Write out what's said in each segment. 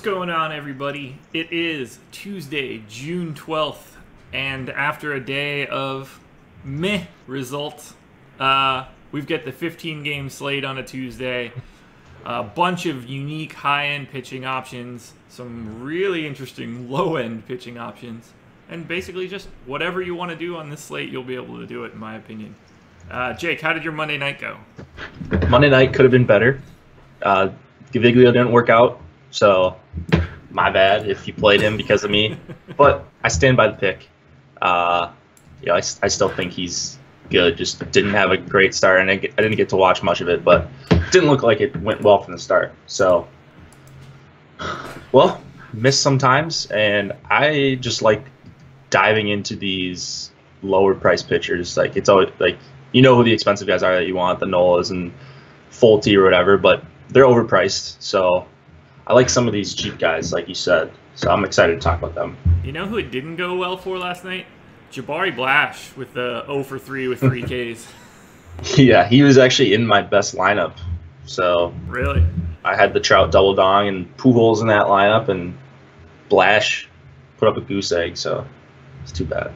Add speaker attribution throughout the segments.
Speaker 1: going on, everybody? It is Tuesday, June 12th, and after a day of meh results, we've got the 15-game slate on a Tuesday, a bunch of unique high-end pitching options, some really interesting low-end pitching options, and basically just whatever you want to do on this slate, you'll be able to do it, in my opinion. Jake, how did your Monday night go?
Speaker 2: Monday night could have been better. Gaviglio didn't work out, so my bad if you played him because of me. But I stand by the pick. I still think he's good. Just didn't have a great start, and I didn't get to watch much of it, but it didn't look like it went well from the start. So, well, missed sometimes, and I just like diving into these lower price pitchers. Like, it's always like, you know who the expensive guys are that you want, the Nolas and Fulte or whatever, but they're overpriced. So I like some of these cheap guys, like you said. So I'm excited to talk about them.
Speaker 1: You know who it didn't go well for last night? Jabari Blash with the 0 for 3 with 3 Ks.
Speaker 2: Yeah, he was actually in my best lineup. So
Speaker 1: Really?
Speaker 2: I had the Trout double dong and Pujols in that lineup, and Blash put up a goose egg. So it's too bad.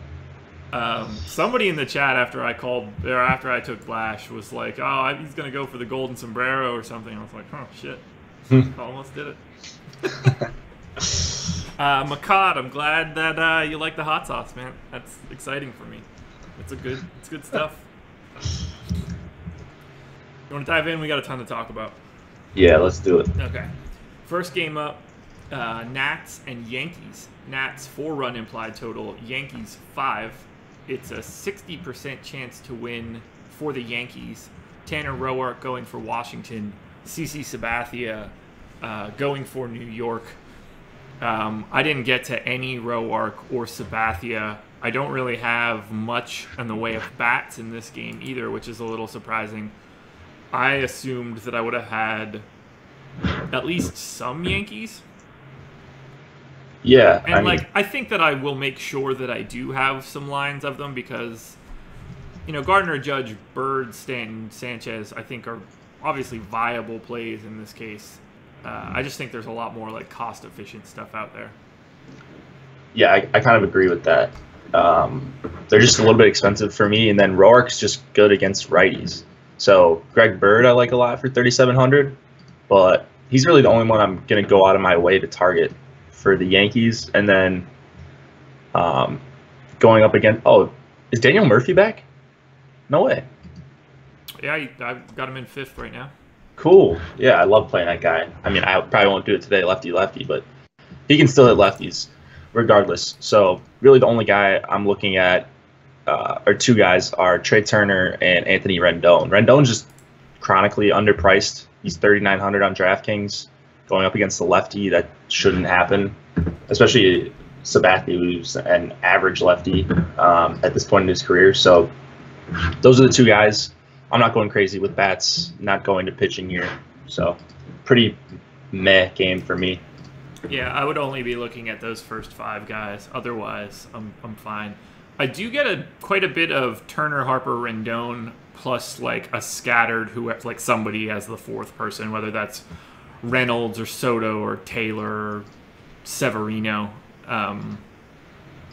Speaker 1: Somebody in the chat after I took Blash was like, "Oh, he's gonna go for the golden sombrero or something." I was like, "Oh shit, almost did it." Makad, I'm glad that you like the hot sauce, man. That's exciting for me. It's good stuff. You want to dive in? We got a ton to talk about.
Speaker 2: Yeah, let's do it.
Speaker 1: Okay, first game up, Nats and Yankees. Nats 4-run implied total. Yankees 5. It's a 60% chance to win for the Yankees. Tanner Roark going for Washington. CC Sabathia going for New York. I didn't get to any Roark or Sabathia. I don't really have much in the way of bats in this game either, which is a little surprising. I assumed that I would have had at least some Yankees.
Speaker 2: Yeah,
Speaker 1: and I think that I will make sure that I do have some lines of them because, Gardner, Judge, Bird, Stanton, Sanchez, I think are obviously viable plays in this case. I just think there's a lot more cost-efficient stuff out there.
Speaker 2: Yeah, I kind of agree with that. They're just a little bit expensive for me, and then Roark's just good against righties. So Greg Bird I like a lot for $3,700, but he's really the only one I'm going to go out of my way to target for the Yankees. And then going up again, is Daniel Murphy back? No way.
Speaker 1: Yeah, I've got him in 5th right now.
Speaker 2: Cool. Yeah, I love playing that guy. I mean, I probably won't do it today, lefty-lefty, but he can still hit lefties regardless. So really the only guy I'm looking at, or two guys, are Trey Turner and Anthony Rendon. Rendon's just chronically underpriced. He's $3,900 on DraftKings. Going up against the lefty, that shouldn't happen, especially Sabathia, who's an average lefty at this point in his career. So those are the two guys. I'm not going crazy with bats, not going to pitching here. So pretty meh game for me.
Speaker 1: Yeah, I would only be looking at those first 5 guys. Otherwise, I'm fine. I do get quite a bit of Turner, Harper, Rendon, plus a scattered somebody as the 4th person, whether that's Reynolds or Soto or Taylor or Severino.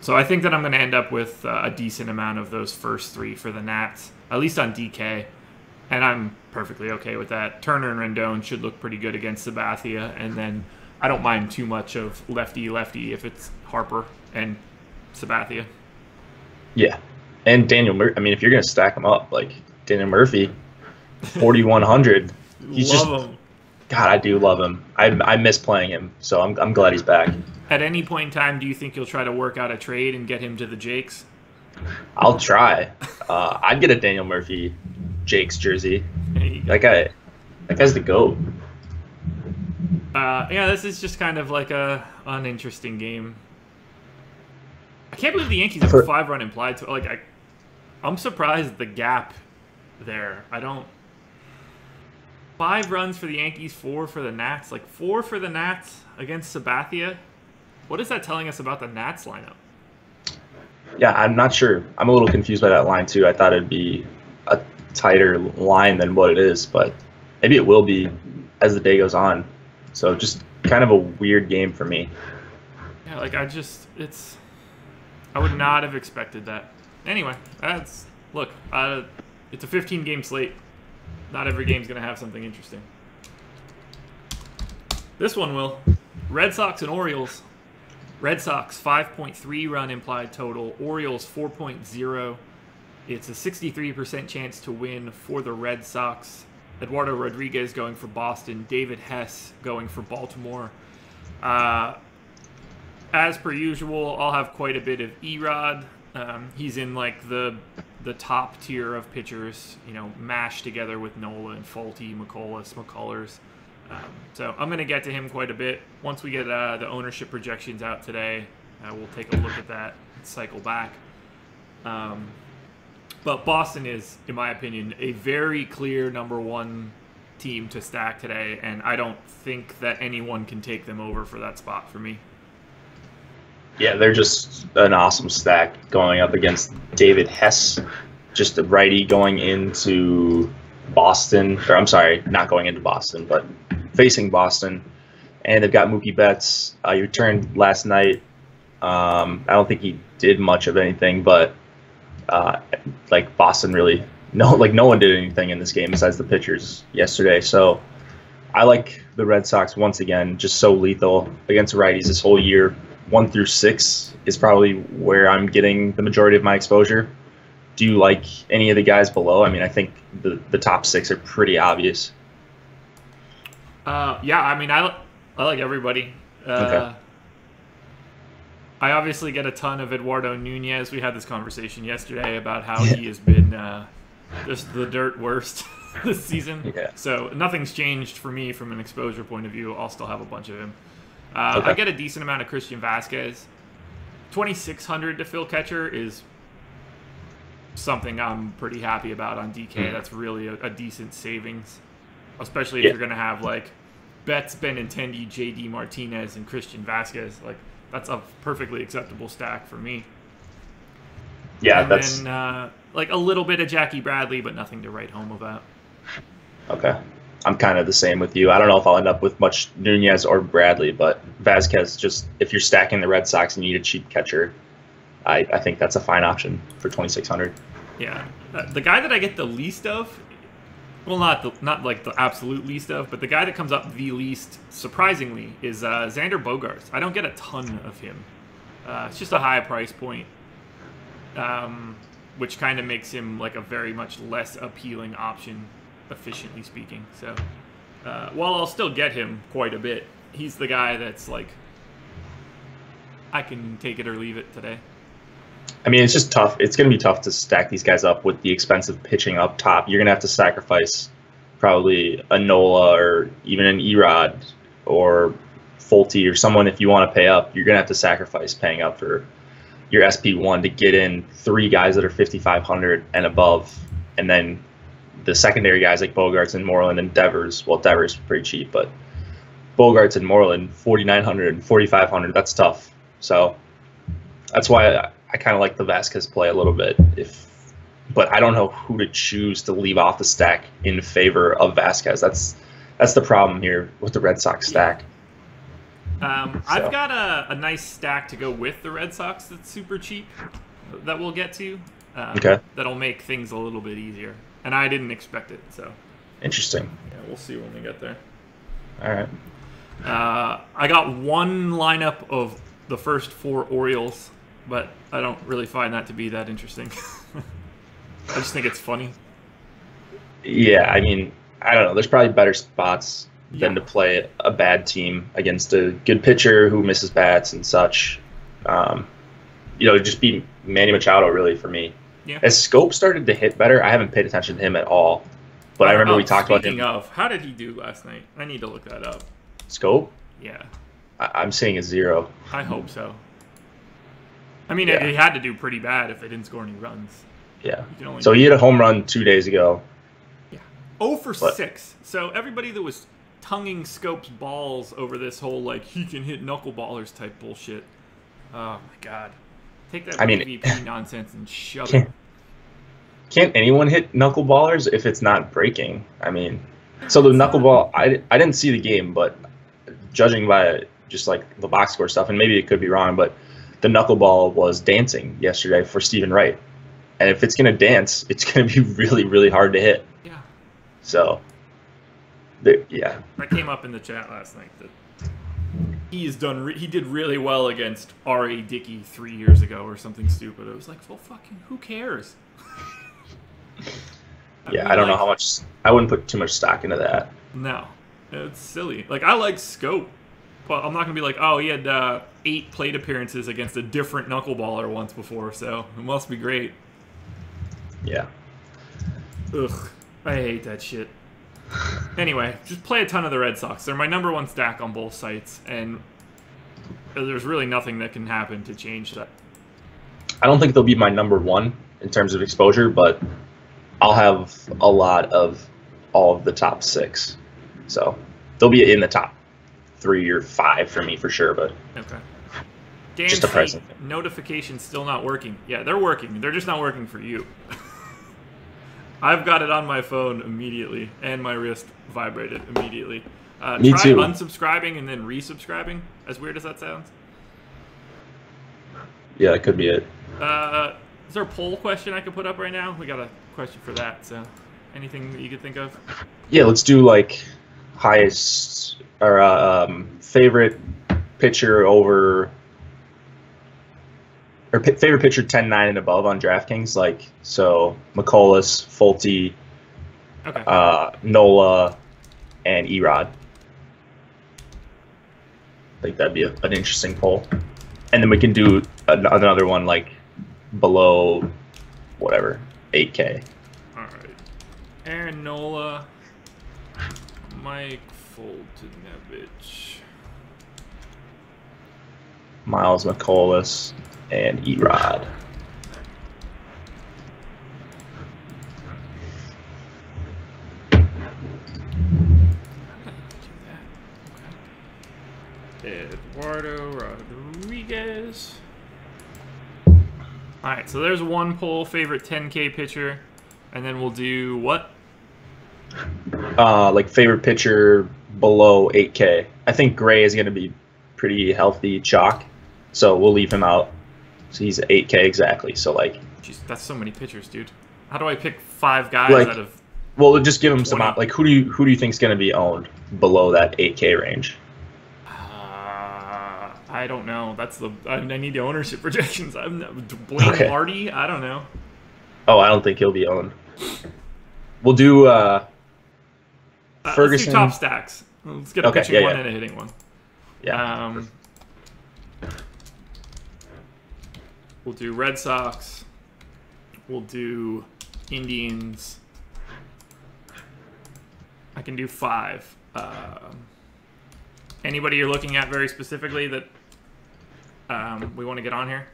Speaker 1: So I think that I'm going to end up with a decent amount of those first 3 for the Nats, at least on DK, and I'm perfectly okay with that. Turner and Rendon should look pretty good against Sabathia, and then I don't mind too much of lefty-lefty if it's Harper and Sabathia.
Speaker 2: Yeah, and Daniel Murphy, I mean, if you're going to stack them up, Daniel Murphy, 4,100, he's
Speaker 1: Love him.
Speaker 2: God, I do love him. I miss playing him, so I'm glad he's back.
Speaker 1: At any point in time, do you think you'll try to work out a trade and get him to the Jakes?
Speaker 2: I'll try. I'd get a Daniel Murphy Jakes jersey. That guy's the GOAT.
Speaker 1: Yeah, this is just kind of like a uninteresting game. I can't believe the Yankees have a 5-run implied. I'm surprised at the gap there. 5 runs for the Yankees, 4 for the Nats. 4 for the Nats against Sabathia. What is that telling us about the Nats lineup?
Speaker 2: Yeah, I'm not sure. I'm a little confused by that line, too. I thought it'd be a tighter line than what it is, but maybe it will be as the day goes on. So just kind of a weird game for me.
Speaker 1: Yeah, like I would not have expected that. Anyway, look, it's a 15-game slate. Not every game's going to have something interesting. This one will. Red Sox and Orioles. Red Sox 5.3 run implied total. Orioles 4.0. It's a 63% chance to win for the Red Sox. Eduardo Rodriguez going for Boston. David Hess going for Baltimore. As per usual, I'll have quite a bit of Erod. He's in like the top tier of pitchers, mashed together with Nola and Folty, McCullers. So I'm going to get to him quite a bit. Once we get the ownership projections out today, we'll take a look at that and cycle back. But Boston is, in my opinion, a very clear number one team to stack today, and I don't think that anyone can take them over for that spot for me.
Speaker 2: Yeah, they're just an awesome stack going up against David Hess, just a righty going into Boston. Or I'm sorry, not going into Boston, but facing Boston. And they've got Mookie Betts. He returned last night. I don't think he did much of anything, but like Boston really, no one did anything in this game besides the pitchers yesterday. So I like the Red Sox once again, just so lethal against righties this whole year. 1 through 6 is probably where I'm getting the majority of my exposure. Do you like any of the guys below? I mean, I think the top 6 are pretty obvious.
Speaker 1: Yeah, I mean, I like everybody.
Speaker 2: Okay.
Speaker 1: I obviously get a ton of Eduardo Nunez. We had this conversation yesterday about how he has been just the dirt worst this season.
Speaker 2: Yeah.
Speaker 1: So nothing's changed for me from an exposure point of view. I'll still have a bunch of him.
Speaker 2: Okay.
Speaker 1: I get a decent amount of Christian Vasquez. 2,600 to fill catcher is something I'm pretty happy about on DK. That's really a decent savings, especially if you're going to have like Betts, Benintendi, JD Martinez, and Christian Vasquez. Like that's a perfectly acceptable stack for me.
Speaker 2: Yeah,
Speaker 1: and
Speaker 2: that's
Speaker 1: then, like a little bit of Jackie Bradley, but nothing to write home about.
Speaker 2: okay. I'm kind of the same with you. I don't know if I'll end up with much Nunez or Bradley, but Vasquez, just if you're stacking the Red Sox and you need a cheap catcher, I think that's a fine option for 2,600.
Speaker 1: Yeah, the guy that I get the least of, well, not like the absolute least of, but the guy that comes up the least, surprisingly, is Xander Bogaerts. I don't get a ton of him. It's just a high price point, which kind of makes him like a very much less appealing option, efficiently speaking. So while I'll still get him quite a bit, he's the guy that's like, I can take it or leave it today.
Speaker 2: I mean, it's just tough. It's going to be tough to stack these guys up with the expensive pitching up top. You're going to have to sacrifice probably a Nola or even an Erod or Folty or someone if you want to pay up. You're going to have to sacrifice paying up for your SP1 to get in 3 guys that are 5,500 and above, and then the secondary guys like Bogaerts and Moreland and Devers. Well, Devers is pretty cheap, but Bogaerts and Moreland, 4,900 and 4,500. That's tough. So that's why I kind of like the Vasquez play a little bit. But I don't know who to choose to leave off the stack in favor of Vasquez. That's the problem here with the Red Sox stack.
Speaker 1: I've got a nice stack to go with the Red Sox that's super cheap that we'll get to.
Speaker 2: Okay.
Speaker 1: That'll make things a little bit easier. And I didn't expect it, so.
Speaker 2: Interesting.
Speaker 1: Yeah, we'll see when we get there.
Speaker 2: All right.
Speaker 1: I got one lineup of the first 4 Orioles, but I don't really find that to be that interesting. I just think it's funny.
Speaker 2: Yeah, I mean, I don't know. There's probably better spots than to play a bad team against a good pitcher who misses bats and such. Just be Manny Machado really for me.
Speaker 1: Yeah.
Speaker 2: As Scope started to hit better, I haven't paid attention to him at all. But I remember we talked about him.
Speaker 1: Speaking of, how did he do last night? I need to look that up.
Speaker 2: Scope?
Speaker 1: Yeah.
Speaker 2: I'm seeing a 0.
Speaker 1: I hope so. I mean, he had to do pretty bad if they didn't score any runs.
Speaker 2: Yeah. So he hit a home run 2 days ago.
Speaker 1: Yeah. 0 for 6. So everybody that was tonguing Scope's balls over this whole, like, he can hit knuckleballers type bullshit. Oh, my God. Take that MVP nonsense and shove it.
Speaker 2: Can't anyone hit knuckleballers if it's not breaking? I mean, so the knuckleball, I didn't see the game, but judging by just like the box score stuff, and maybe it could be wrong, but the knuckleball was dancing yesterday for Stephen Wright. And if it's going to dance, it's going to be really, really hard to hit.
Speaker 1: Yeah.
Speaker 2: So, yeah.
Speaker 1: That came up in the chat last night that he did really well against R.A. Dickey 3 years ago or something stupid. It was like, well, fucking, who cares?
Speaker 2: I don't know how much. I wouldn't put too much stock into that.
Speaker 1: No, it's silly. Like, I like scope, but I'm not gonna be like, oh, he had 8 plate appearances against a different knuckleballer once before, so it must be great.
Speaker 2: Yeah.
Speaker 1: Ugh, I hate that shit. Anyway, just play a ton of the Red Sox. They're my #1 stack on both sites, and there's really nothing that can happen to change that.
Speaker 2: I don't think they'll be my #1 in terms of exposure, but I'll have a lot of all of the top 6. So they'll be in the top 3 or 5 for me for sure, but
Speaker 1: okay. Dan
Speaker 2: just a present.
Speaker 1: Notifications still not working. Yeah, they're working. They're just not working for you. I've got it on my phone immediately, and my wrist vibrated immediately.
Speaker 2: Me
Speaker 1: try
Speaker 2: too.
Speaker 1: unsubscribing and then resubscribing. As weird as that sounds.
Speaker 2: Yeah, that could be it.
Speaker 1: Is there a poll question I could put up right now? We got a question for that. So, anything that you could think of?
Speaker 2: Yeah, let's do like highest or favorite pitcher over. Or favorite pitcher 10-9 and above on DraftKings, like so McCullers, Fulte,
Speaker 1: okay.
Speaker 2: Nola, and Erod. I think that'd be an interesting poll, and then we can do another one like below whatever 8K.
Speaker 1: All right, Aaron Nola, Mike Fultonevich,
Speaker 2: Miles McCullers, and Erod.
Speaker 1: Eduardo Rodriguez. Alright, so there's one poll, favorite 10K pitcher. And then we'll do what?
Speaker 2: Like favorite pitcher below 8K. I think Gray is going to be pretty healthy chalk, so we'll leave him out. So he's 8K exactly. So like,
Speaker 1: jeez, that's so many pitchers, dude. How do I pick 5 guys
Speaker 2: like,
Speaker 1: out of?
Speaker 2: Well, just give him
Speaker 1: 20?
Speaker 2: some. Like, who do you think's going to be owned below that 8K range?
Speaker 1: I don't know. I need the ownership projections. Blaine Hardy. I don't know.
Speaker 2: Oh, I don't think he'll be owned. We'll do Ferguson.
Speaker 1: Let's do top stacks. Let's get a pitching one and a hitting one.
Speaker 2: Yeah.
Speaker 1: We'll do Red Sox. We'll do Indians. I can do 5. Anybody you're looking at very specifically that we want to get on here?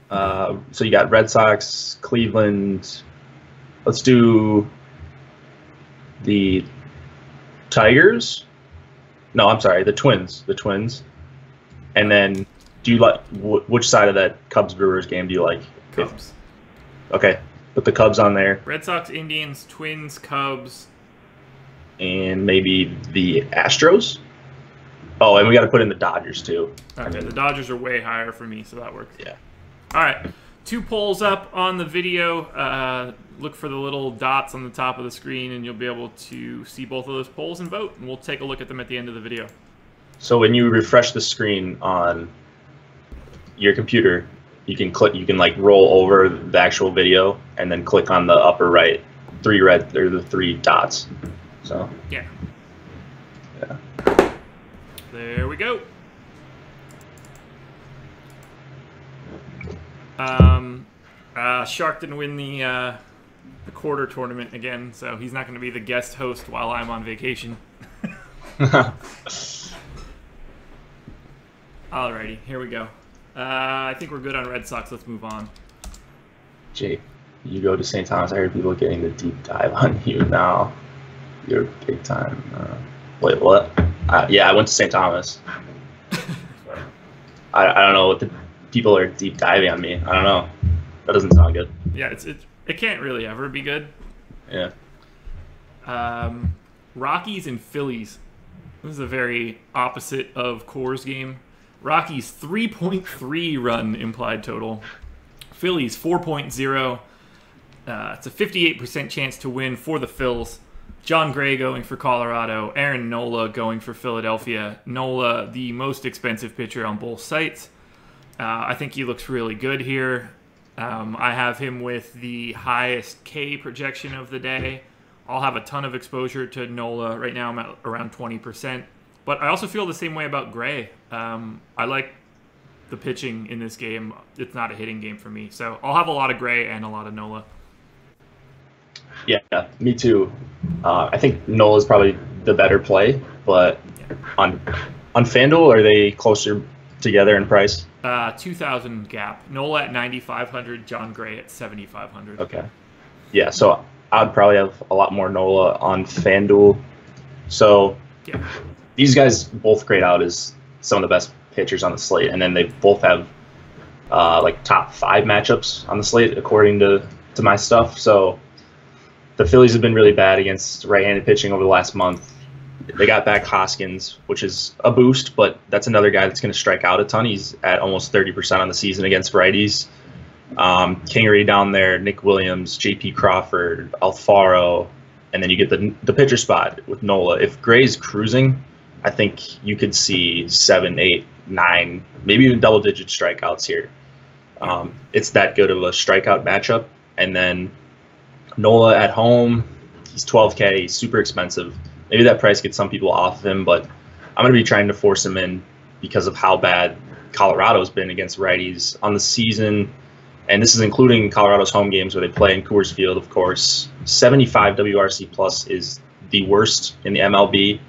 Speaker 2: So you got Red Sox, Cleveland. Let's do the Tigers. No, I'm sorry, the Twins. The Twins. And then, do you like which side of that Cubs-Brewers game do you like?
Speaker 1: Cubs.
Speaker 2: Okay, put the Cubs on there.
Speaker 1: Red Sox, Indians, Twins, Cubs.
Speaker 2: And maybe the Astros. Oh, and we got to put in the Dodgers too.
Speaker 1: Okay, the Dodgers are way higher for me, so that works.
Speaker 2: Yeah.
Speaker 1: All right, 2 polls up on the video. Look for the little dots on the top of the screen, and you'll be able to see both of those polls and vote. And we'll take a look at them at the end of the video.
Speaker 2: So when you refresh the screen on your computer, you can click. You can like roll over the actual video and then click on the upper right 3 dots. So
Speaker 1: yeah.
Speaker 2: Yeah.
Speaker 1: There we go. Shark didn't win the quarter tournament again, so he's not going to be the guest host while I'm on vacation. Alrighty, here we go. I think we're good on Red Sox. Let's move on.
Speaker 2: Jake, you go to St. Thomas. I heard people getting the deep dive on you now. You're big time. Wait, what? Yeah, I went to St. Thomas. I don't know what the people are deep diving on me. I don't know. That doesn't sound good.
Speaker 1: Yeah, it can't really ever be good.
Speaker 2: Yeah.
Speaker 1: Rockies and Phillies. This is a very opposite of Core's game. Rockies 3.3 run implied total. Phillies 4.0. It's a 58% chance to win for the Phils. John Gray going for Colorado. Aaron Nola going for Philadelphia. Nola, the most expensive pitcher on both sites. I think he looks really good here. I have him with the highest K projection of the day. I'll have a ton of exposure to Nola. Right now I'm at around 20%. But I also feel the same way about Gray. I like the pitching in this game. It's not a hitting game for me. So I'll have a lot of Gray and a lot of Nola.
Speaker 2: Yeah, me too. I think Nola's probably the better play, but on FanDuel, are they closer together in price?
Speaker 1: 2,000 gap. Nola at 9,500, John Gray at 7,500.
Speaker 2: Okay. Yeah, so I'd probably have a lot more Nola on FanDuel. So
Speaker 1: yeah,
Speaker 2: these guys both grade out as some of the best pitchers on the slate, and then they both have like top 5 matchups on the slate according to my stuff. So the Phillies have been really bad against right-handed pitching over the last month. They got back Hoskins, which is a boost, but that's another guy that's going to strike out a ton. He's at almost 30% on the season against righties. Kingery down there, Nick Williams, J.P. Crawford, Alfaro, and then you get the pitcher spot with Nola. If Gray's cruising, I think you could see 7, 8, 9, maybe even double-digit strikeouts here. It's that good of a strikeout matchup. And then Nola at home, he's $12K, he's super expensive. Maybe that price gets some people off of him, but I'm going to be trying to force him in because of how bad Colorado's been against righties on the season. And this is including Colorado's home games where they play in Coors Field, of course. 75 WRC plus is the worst in the MLB.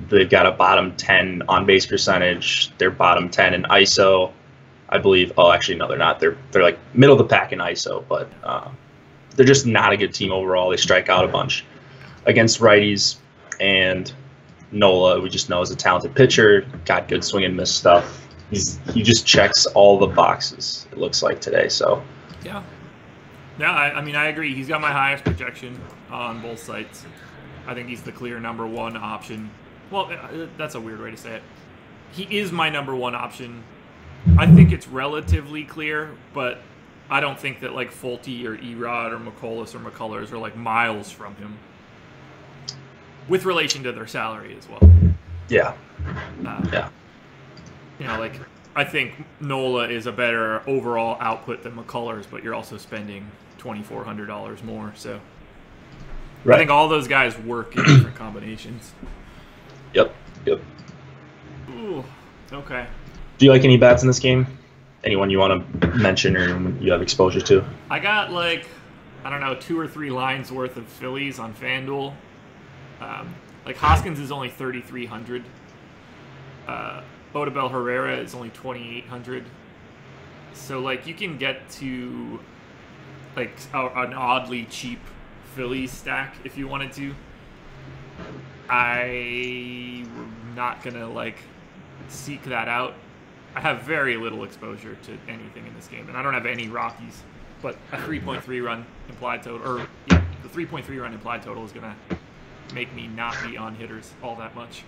Speaker 2: They've got a bottom 10 on base percentage. They're bottom 10 in ISO, I believe. Oh, actually, no, they're not. They're like middle of the pack in ISO, but they're just not a good team overall. They strike out a bunch against righties, and Nola, we just know, is a talented pitcher, got good swing and miss stuff. He just checks all the boxes, it looks like today. So
Speaker 1: yeah, I mean, I agree. He's got my highest projection on both sites. I think he's the clear number 1 option. Well, that's a weird way to say it. He is my number 1 option. I think it's relatively clear, but I don't think that like Fulte or Erod or McCullers or McCullers are like miles from him, with relation to their salary as well.
Speaker 2: Yeah.
Speaker 1: Yeah. You know, like, I think Nola is a better overall output than McCullers, but you're also spending $2,400 more. So right. I think all those guys work in different combinations.
Speaker 2: Yep.
Speaker 1: Ooh, okay.
Speaker 2: Do you like any bats in this game? Anyone you want to mention or you have exposure to?
Speaker 1: I got like, I don't know, 2 or 3 lines worth of Phillies on FanDuel. Like Hoskins is only 3,300. Odubel Herrera is only 2,800. So like you can get to like an oddly cheap Phillies stack if you wanted to. I'm not gonna like seek that out. I have very little exposure to anything in this game, and I don't have any Rockies. But a 3.3 run implied total, or yeah, the 3.3 run implied total is gonna make me not be on hitters all that much.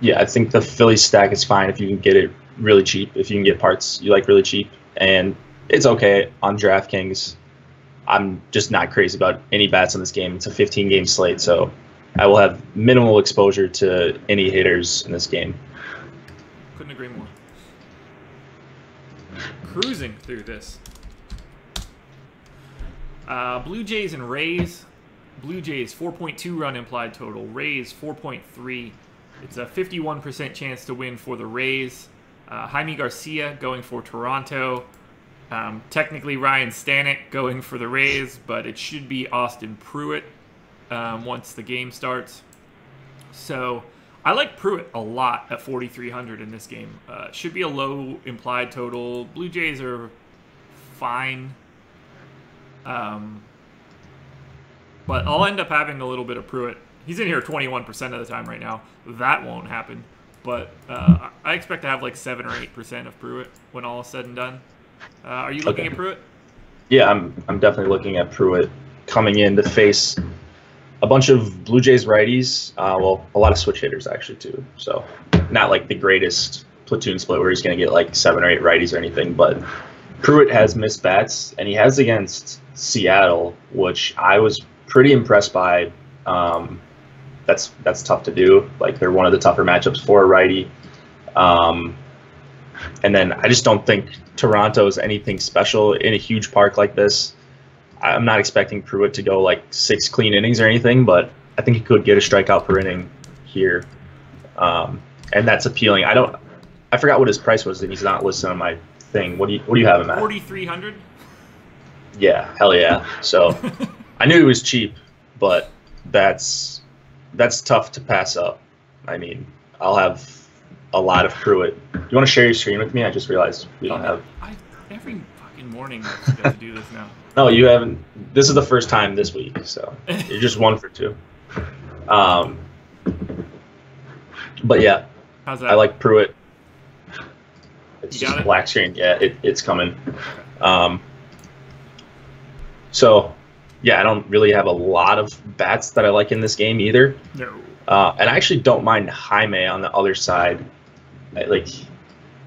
Speaker 2: Yeah, I think the Phillies stack is fine if you can get it really cheap. If you can get parts you like really cheap, and it's okay on DraftKings. I'm just not crazy about any bats in this game. It's a 15-game slate, so I will have minimal exposure to any hitters in this game.
Speaker 1: Couldn't agree more. Cruising through this. Blue Jays and Rays. Blue Jays 4.2 run implied total. Rays 4.3. It's a 51% chance to win for the Rays. Jaime Garcia going for Toronto. Technically Ryan Stanek going for the Rays, but it should be Austin Pruitt once the game starts. So I like Pruitt a lot at 4,300 in this game. Should be a low implied total. Blue Jays are fine. But I'll end up having a little bit of Pruitt. He's in here 21% of the time right now. That won't happen. But I expect to have like 7 or 8% of Pruitt when all is said and done. Are you looking at Pruitt?
Speaker 2: Yeah, I'm definitely looking at Pruitt coming in to face a bunch of Blue Jays righties. Well, a lot of switch hitters actually too. So not like the greatest platoon split where he's going to get like 7 or 8 righties or anything. But Pruitt has missed bats, and he has against Seattle, which I was pretty impressed by. That's tough to do. Like, they're one of the tougher matchups for a righty. And then I just don't think Toronto is anything special in a huge park like this. I'm not expecting Pruitt to go like 6 clean innings or anything, but I think he could get a strikeout per inning here, and that's appealing. I forgot what his price was, and he's not listed on my thing. What do you have him at?
Speaker 1: 4,300.
Speaker 2: Yeah, hell yeah. So I knew he was cheap, but that's tough to pass up. I mean, I'll have a lot of Pruitt. Do you want to share your screen with me? I just realized we don't have.
Speaker 1: Every fucking morning I have to do this now.
Speaker 2: No, you haven't. This is the first time this week, so you're just 1 for 2. But yeah,
Speaker 1: how's that?
Speaker 2: I like Pruitt. It's
Speaker 1: You
Speaker 2: just
Speaker 1: got
Speaker 2: a
Speaker 1: it?
Speaker 2: black screen. Yeah, it's coming. So yeah, I don't really have a lot of bats that I like in this game either.
Speaker 1: No.
Speaker 2: And I actually don't mind Jaime on the other side. Like,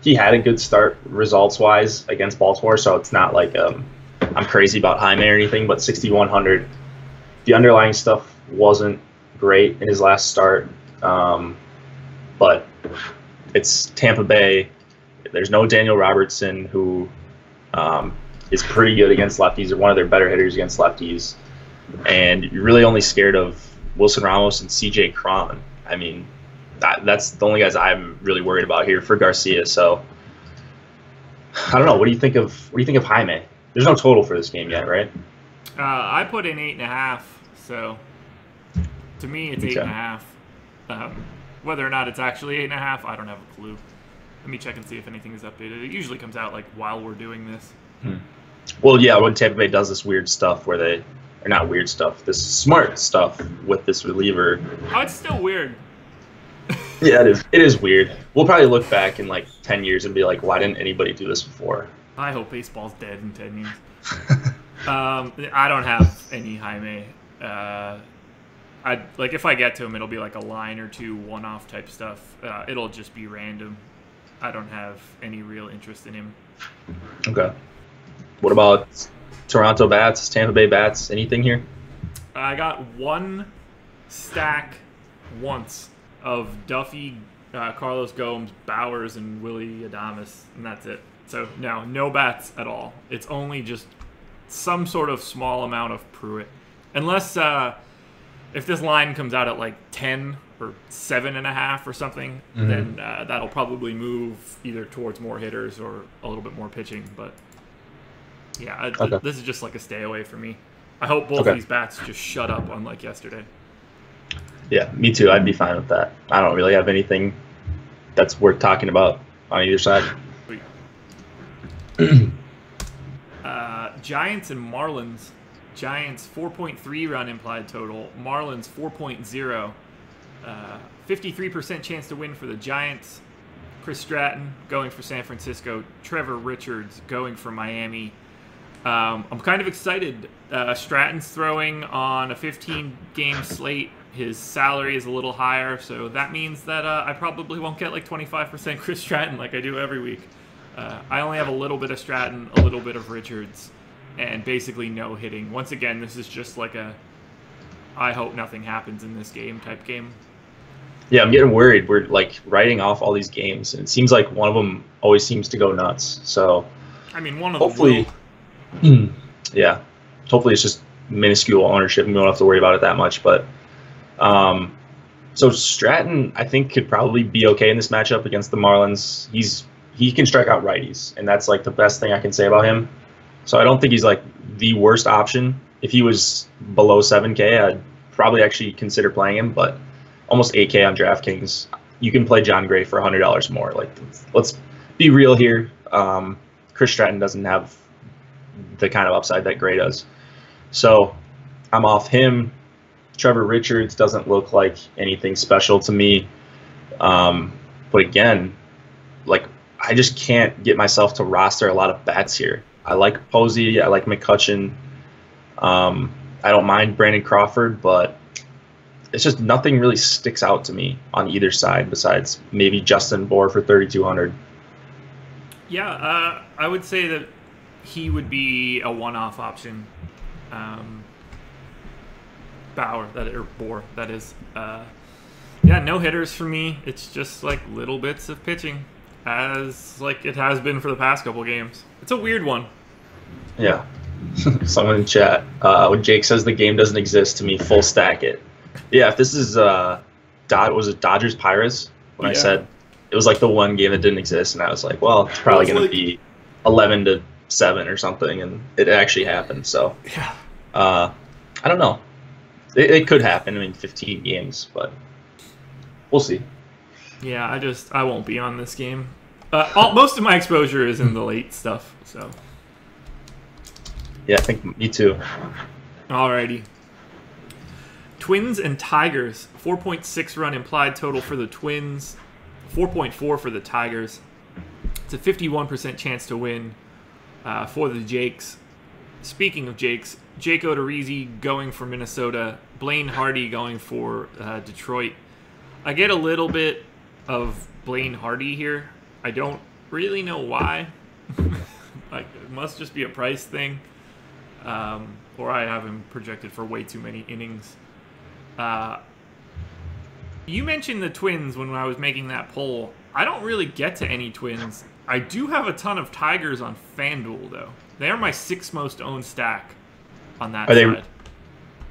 Speaker 2: he had a good start results-wise against Baltimore, so it's not like I'm crazy about Jaime or anything, but 6,100. The underlying stuff wasn't great in his last start, but it's Tampa Bay. There's no Daniel Robertson, who is pretty good against lefties, or one of their better hitters against lefties, and you're really only scared of Wilson Ramos and CJ Cron. I mean, that's the only guys I'm really worried about here for Garcia. So I don't know. What do you think of Jaime? There's no total for this game yet, right?
Speaker 1: I put in 8.5, so to me it's 8.5. Whether or not it's actually 8.5, I don't have a clue. Let me check and see if anything is updated. It usually comes out like while we're doing this.
Speaker 2: Well, yeah, when Tampa Bay does this weird stuff where they, or not weird stuff, this smart stuff with this reliever.
Speaker 1: Oh, it's still weird.
Speaker 2: Yeah, it is weird. We'll probably look back in like 10 years and be like, why didn't anybody do this before?
Speaker 1: I hope baseball's dead in 10 years. I don't have any Jaime. If I get to him, it'll be like a line or two one-off type stuff. It'll just be random. I don't have any real interest in him.
Speaker 2: Okay. What about Toronto bats, Tampa Bay bats, anything here?
Speaker 1: I got one stack once of Duffy, Carlos Gomes, Bowers, and Willie Adames, and that's it. So no bats at all. It's only just some sort of small amount of Pruitt. Unless if this line comes out at like 10 or 7.5 or something, then that'll probably move either towards more hitters or a little bit more pitching. But yeah, this is just like a stay away for me. I hope both of these bats just shut up, unlike yesterday.
Speaker 2: Yeah, me too. I'd be fine with that. I don't really have anything that's worth talking about on either side.
Speaker 1: Giants and Marlins. Giants 4.3 run implied total. Marlins 4.0. 53% chance to win for the Giants. Chris Stratton going for San Francisco. Trevor Richards going for Miami. I'm kind of excited. Stratton's throwing on a 15-game slate. His salary is a little higher, so that means that I probably won't get like 25% Chris Stratton like I do every week. I only have a little bit of Stratton, a little bit of Richards, and basically no hitting. Once again, this is just like a I hope nothing happens in this game type game.
Speaker 2: Yeah, I'm getting worried. We're like writing off all these games, and it seems like one of them always seems to go nuts. So
Speaker 1: I mean, one of
Speaker 2: hopefully,
Speaker 1: them will.
Speaker 2: Yeah, hopefully it's just minuscule ownership and we don't have to worry about it that much. But so Stratton, I think, could probably be okay in this matchup against the Marlins. He can strike out righties, and that's like the best thing I can say about him. So I don't think he's like the worst option. If he was below 7K, I'd probably actually consider playing him, but almost 8K on DraftKings, you can play John Gray for $100 more. Like, let's be real here. Chris Stratton doesn't have the kind of upside that Gray does. So I'm off him. Trevor Richards doesn't look like anything special to me. But again, like, I just can't get myself to roster a lot of bats here. I like Posey. I like McCutchen. I don't mind Brandon Crawford, but it's just nothing really sticks out to me on either side besides maybe Justin Bour for 3,200.
Speaker 1: Yeah, I would say that he would be a one-off option. Bour, that is. Yeah, no hitters for me. It's just like little bits of pitching, as like it has been for the past couple games. It's a weird one.
Speaker 2: Yeah. Someone in chat, when Jake says the game doesn't exist, to me, full stack it. Yeah, if this is was it Dodgers Pirates? When I said it was like the one game that didn't exist, and I was like, well, it's probably going to be 11-7 or something, and it actually happened. So,
Speaker 1: yeah,
Speaker 2: I don't know. It could happen. I mean, 15 games, but we'll see.
Speaker 1: Yeah, I won't be on this game. Most of my exposure is in the late stuff, so.
Speaker 2: Yeah, I think me too.
Speaker 1: Alrighty. Twins and Tigers. 4.6 run implied total for the Twins. 4.4 for the Tigers. It's a 51% chance to win for the Jakes. Speaking of Jakes, Jake Odorizzi going for Minnesota. Blaine Hardy going for Detroit. I get a little bit of Blaine Hardy here. I don't really know why. Like, it must just be a price thing. Or I have him projected for way too many innings. You mentioned the Twins when I was making that poll. I don't really get to any Twins. I do have a ton of Tigers on FanDuel, though. They are my 6th most owned stack on that side.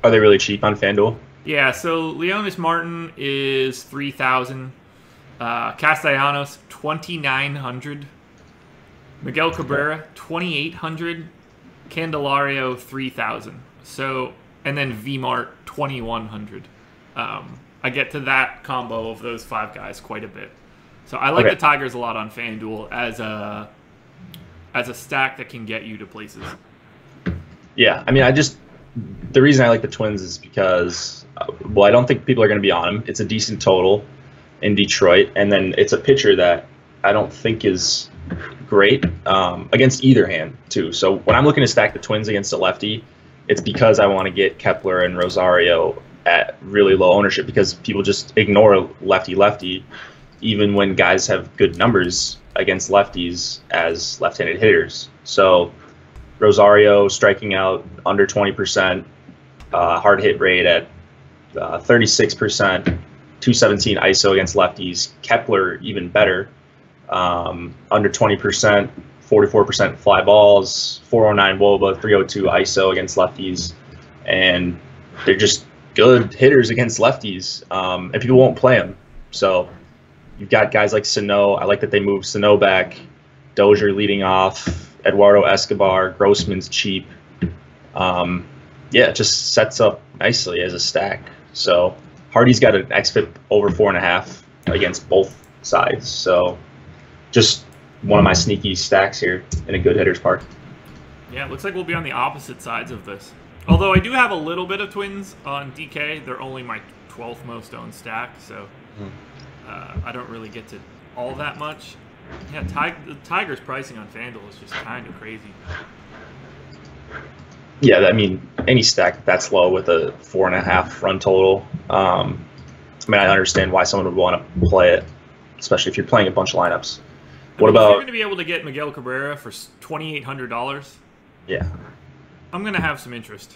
Speaker 2: Are they really cheap on FanDuel?
Speaker 1: Yeah, so Leonis Martin is 3,000. Castellanos, 2,900. Miguel Cabrera, 2,800. Candelario, 3,000. So, and then VMart, 2,100. I get to that combo of those 5 guys quite a bit. So I like the Tigers a lot on FanDuel as a stack that can get you to places.
Speaker 2: Yeah, I mean, the reason I like the Twins is because, well, I don't think people are going to be on them. It's a decent total in Detroit, and then it's a pitcher that I don't think is great against either hand, too. So when I'm looking to stack the Twins against a lefty, it's because I want to get Kepler and Rosario at really low ownership because people just ignore lefty-lefty, even when guys have good numbers against lefties as left-handed hitters. So Rosario striking out under 20%, hard hit rate at 36%, 217 ISO against lefties. Kepler even better, under 20%, 44% fly balls, 409 WOBA, 302 ISO against lefties, and they're just good hitters against lefties, and people won't play them. So you've got guys like Sano. I like that they moved Sano back. Dozier leading off. Eduardo Escobar. Grossman's cheap. Yeah, it just sets up nicely as a stack. So Hardy's got an xFIP over 4.5 against both sides. So just one of my sneaky stacks here in a good hitter's park.
Speaker 1: Yeah, it looks like we'll be on the opposite sides of this. Although I do have a little bit of Twins on DK. They're only my 12th most owned stack, so I don't really get to all that much. Yeah, the Tigers' pricing on FanDuel is just kind of crazy.
Speaker 2: Yeah, I mean, any stack that's low with a 4.5 run total. I mean, I understand why someone would want to play it, especially if you're playing a bunch of lineups.
Speaker 1: What about? If you're going to be able to get Miguel Cabrera for $2,800.
Speaker 2: Yeah.
Speaker 1: I'm going to have some interest.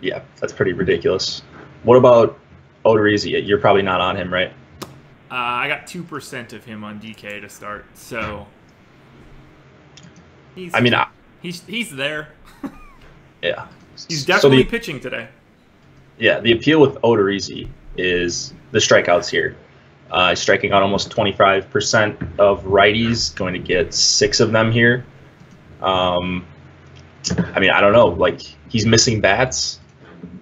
Speaker 2: Yeah, that's pretty ridiculous. What about Odorizzi? You're probably not on him, right?
Speaker 1: I got 2% of him on DK to start, so he's there.
Speaker 2: Yeah.
Speaker 1: He's definitely pitching today.
Speaker 2: Yeah, the appeal with Odorizzi is the strikeouts here. Striking out almost 25% of righties, going to get 6 of them here. I mean, I don't know. Like, he's missing bats,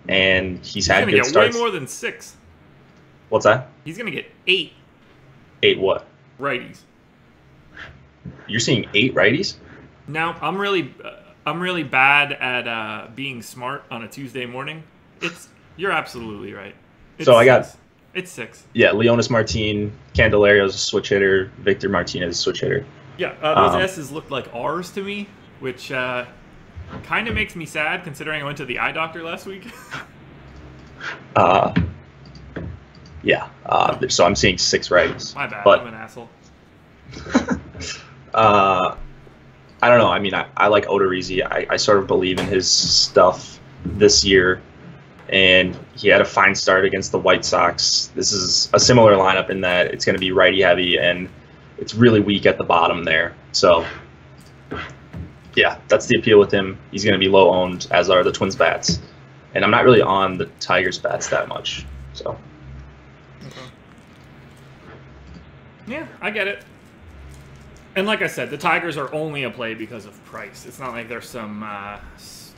Speaker 2: and he's had good starts. He's going to get
Speaker 1: way more than 6.
Speaker 2: What's that?
Speaker 1: He's going to get 8.
Speaker 2: 8 what?
Speaker 1: Righties.
Speaker 2: You're seeing 8 righties?
Speaker 1: No, I'm really bad at being smart on a Tuesday morning. You're absolutely right. It's 6.
Speaker 2: Yeah, Leonis Martin, Candelario's a switch hitter, Victor Martinez is a switch hitter.
Speaker 1: Yeah, those S's look like R's to me, which kind of makes me sad considering I went to the eye doctor last week.
Speaker 2: Yeah. So I'm seeing 6 regs.
Speaker 1: My bad.
Speaker 2: But
Speaker 1: I'm an asshole.
Speaker 2: I don't know. I mean, I like Odorizzi. I sort of believe in his stuff this year, and he had a fine start against the White Sox. This is a similar lineup in that it's going to be righty heavy, and it's really weak at the bottom there. So, yeah, that's the appeal with him. He's going to be low owned, as are the Twins bats, and I'm not really on the Tigers bats that much. So,
Speaker 1: okay. Yeah, I get it. And like I said, the Tigers are only a play because of price. It's not like there's some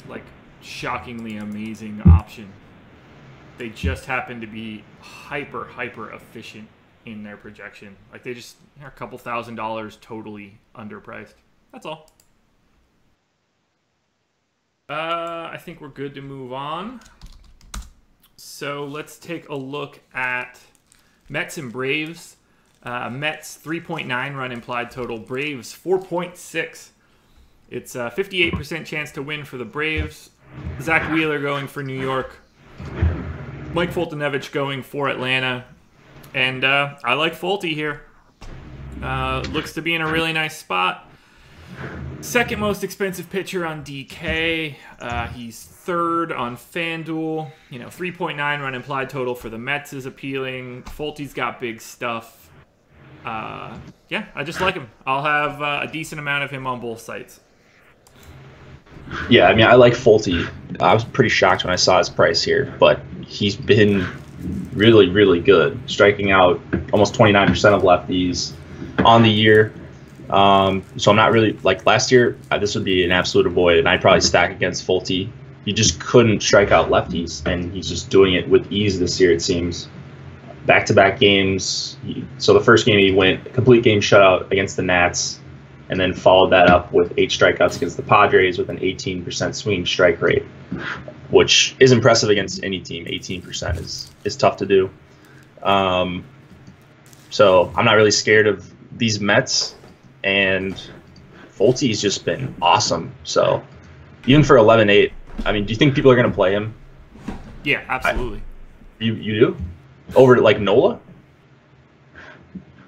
Speaker 1: like shockingly amazing option. They just happen to be hyper efficient in their projection. Like they just are a couple $1,000 totally underpriced. That's all. I think we're good to move on. So let's take a look at Mets and Braves. Mets 3.9 run implied total. Braves 4.6. It's a 58% chance to win for the Braves. Zach Wheeler going for New York. Mike Foltynewicz going for Atlanta. And I like Folty here. Looks to be in a really nice spot. Second most expensive pitcher on DK. He's third on FanDuel. 3.9 run implied total for the Mets is appealing. Folty's got big stuff. Yeah, I just like him. I'll have a decent amount of him on both sites.
Speaker 2: yeah, I mean, I like Folty. I was pretty shocked when I saw his price here, but he's been really good, striking out almost 29% of lefties on the year. So I'm not really, like last year, this would be an absolute avoid, and I'd probably stack against Folty. He just couldn't strike out lefties, and he's just doing it with ease this year, it seems. Back-to-back games. So the first game he went complete game shutout against the Nats, and then followed that up with 8 strikeouts against the Padres with an 18% swinging strike rate, which is impressive against any team. 18% is tough to do. So I'm not really scared of these Mets, and Folty's just been awesome. So even for 11-8, I mean, do you think people are going to play him?
Speaker 1: Yeah, absolutely.
Speaker 2: You do? Over like Nola?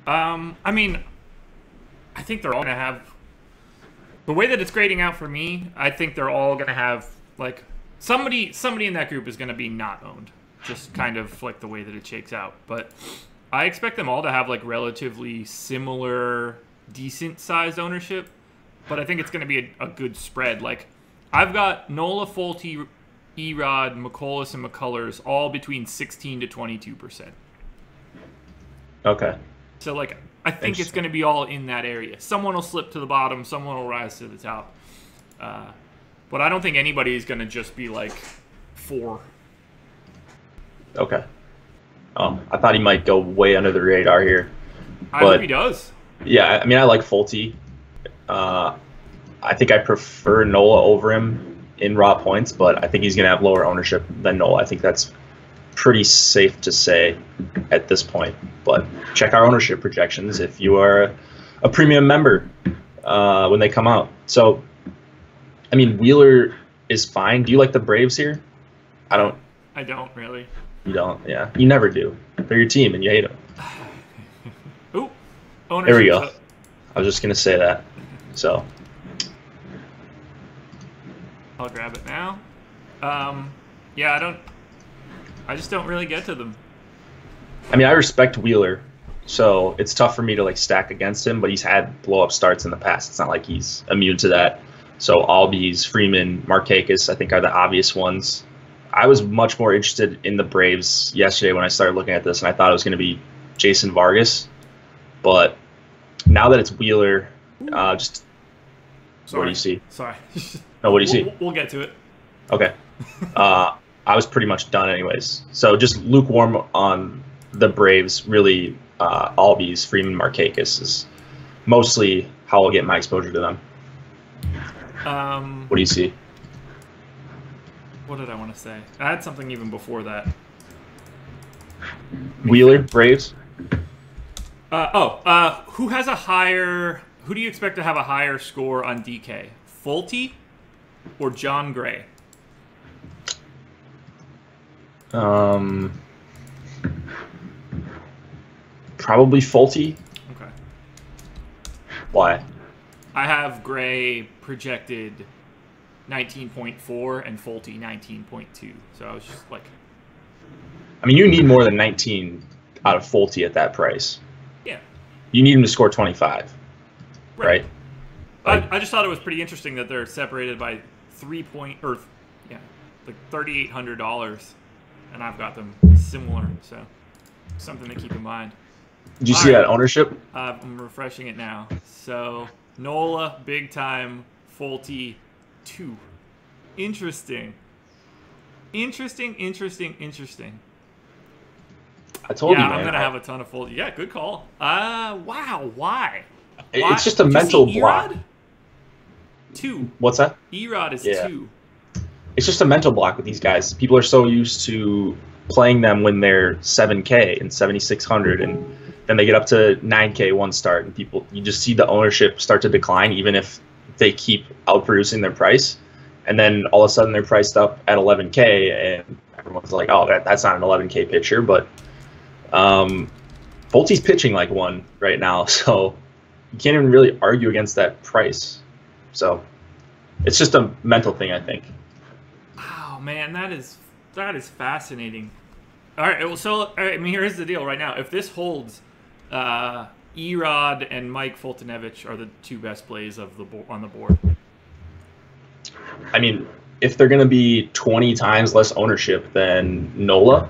Speaker 1: I mean, I think they're all going to have... The way that it's grading out for me, I think they're all going to have, like... Somebody in that group is going to be not owned. Just kind of like the way that it shakes out. But I expect them all to have, like, relatively similar, decent-sized ownership. But I think it's going to be a good spread. Like, I've got Nola, Folty, Erod, McCullers, and McCullers all between 16 to 22%.
Speaker 2: Okay.
Speaker 1: So, like, I think it's going to be all in that area. Someone will slip to the bottom. Someone will rise to the top. But I don't think anybody is going to just be, like, 4.
Speaker 2: Okay. I thought he might go way under the radar here.
Speaker 1: I hope he does.
Speaker 2: Yeah, I mean, I like Folty. I think I prefer Nola over him in raw points, but I think he's going to have lower ownership than Nola. I think that's pretty safe to say at this point. But check our ownership projections if you are a premium member when they come out. So, I mean, Wheeler is fine. Do you like the Braves here? I don't
Speaker 1: really.
Speaker 2: You don't? Yeah. You never do. They're your team and you hate them.
Speaker 1: Ooh.
Speaker 2: There we go. I was just going to say that. So...
Speaker 1: I'll grab it now. Yeah, I just don't really get to them.
Speaker 2: I mean, I respect Wheeler, so it's tough for me to like stack against him, but he's had blow-up starts in the past. It's not like he's immune to that. So Albies, Freeman, Markakis, I think are the obvious ones. I was much more interested in the Braves yesterday when I started looking at this, and I thought it was going to be Jason Vargas. But now that it's Wheeler, just
Speaker 1: Sorry.
Speaker 2: What do you see?
Speaker 1: Sorry.
Speaker 2: No, what do you see?
Speaker 1: We'll get to it.
Speaker 2: Okay. I was pretty much done anyways. So just lukewarm on the Braves. Really, Albies, Freeman, Markakis is mostly how I'll get my exposure to them. What do you see?
Speaker 1: What did I want to say? I had something even before that.
Speaker 2: Wheeler, Braves?
Speaker 1: Who has a higher... Who do you expect to have a higher score on DK? Folty or John Gray?
Speaker 2: Probably Fulte.
Speaker 1: Okay.
Speaker 2: Why?
Speaker 1: I have Gray projected 19.4 and Fulte 19.2. So I was just like,
Speaker 2: I mean, you need more than 19 out of Fulte at that price.
Speaker 1: yeah.
Speaker 2: You need him to score 25, right?
Speaker 1: I just thought it was pretty interesting that they're separated by like $3,800, and I've got them similar. So something to keep in mind.
Speaker 2: Did you see that ownership?
Speaker 1: I'm refreshing it now. So Nola, big time. Fulte, 2. Interesting.
Speaker 2: I told you, man.
Speaker 1: I'm gonna have a ton of Fulte. Yeah, good call. Wow. Why?
Speaker 2: It's just a mental block.
Speaker 1: Erod? 2.
Speaker 2: What's that?
Speaker 1: Erod is 2.
Speaker 2: It's just a mental block with these guys. People are so used to playing them when they're 7K and 7,600, and then they get up to 9K one start, and you just see the ownership start to decline, even if they keep outproducing their price. And then all of a sudden they're priced up at 11K, and everyone's like, "Oh, that's not an 11K pitcher." But Fulte's pitching like one right now, so you can't even really argue against that price. So it's just a mental thing, I think.
Speaker 1: Oh man, that is fascinating. All right, well, so I mean, here's the deal right now. If this holds, Erod and Mike Fultonevich are the 2 best plays on the board.
Speaker 2: I mean, if they're going to be 20 times less ownership than Nola,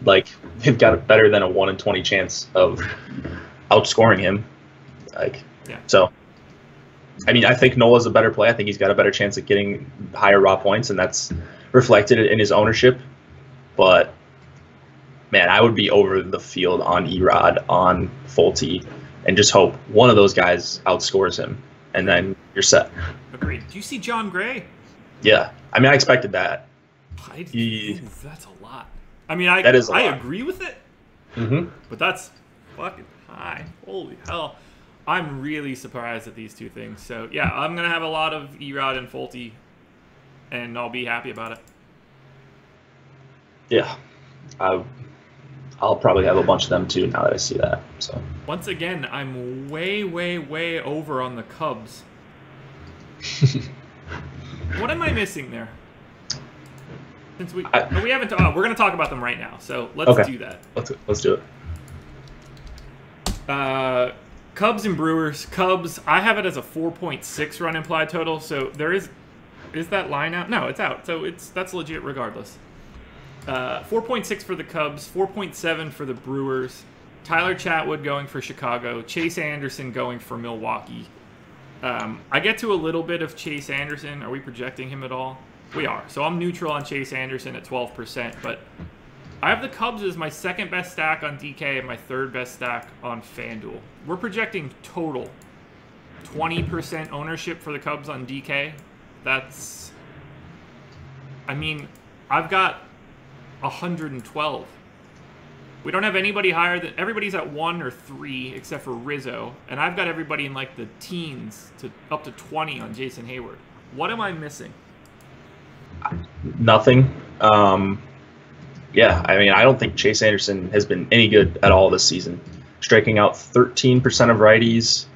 Speaker 2: like, they've got it better than a 1 in 20 chance of outscoring him. So, I mean, I think Nola's a better play. I think he's got a better chance at getting higher raw points, and that's reflected in his ownership. But, man, I would be over the field on Erod, on Fulte, and just hope one of those guys outscores him, and then you're set.
Speaker 1: Agreed. Do you see John Gray?
Speaker 2: Yeah. I mean, I expected that.
Speaker 1: That's a lot. I mean, I agree with it, but that's fucking high. Holy hell. I'm really surprised at these 2 things. So, yeah, I'm going to have a lot of Erod and Fulte, and I'll be happy about it.
Speaker 2: Yeah. I'll probably have a bunch of them, too, now that I see that. So
Speaker 1: once again, I'm way, way, way over on the Cubs. What am I missing there? Since we haven't, we're going to talk about them right now. So let's do that.
Speaker 2: Let's do it.
Speaker 1: Cubs and Brewers. Cubs, I have it as a 4.6 run implied total. So is that line out? No, it's out. So that's legit regardless. 4.6 for the Cubs, 4.7 for the Brewers. Tyler Chatwood going for Chicago. Chase Anderson going for Milwaukee. I get to a little bit of Chase Anderson. Are we projecting him at all? We are. So I'm neutral on Chase Anderson at 12%, but I have the Cubs as my 2nd best stack on DK and my 3rd best stack on FanDuel. We're projecting total 20% ownership for the Cubs on DK. That's, I mean, I've got 112. We don't have anybody higher than, everybody's at 1 or 3 except for Rizzo, and I've got everybody in like the teens to up to 20 on Jason Hayward. What am I missing?
Speaker 2: Nothing. Yeah, I mean, I don't think Chase Anderson has been any good at all this season. Striking out 13% of righties,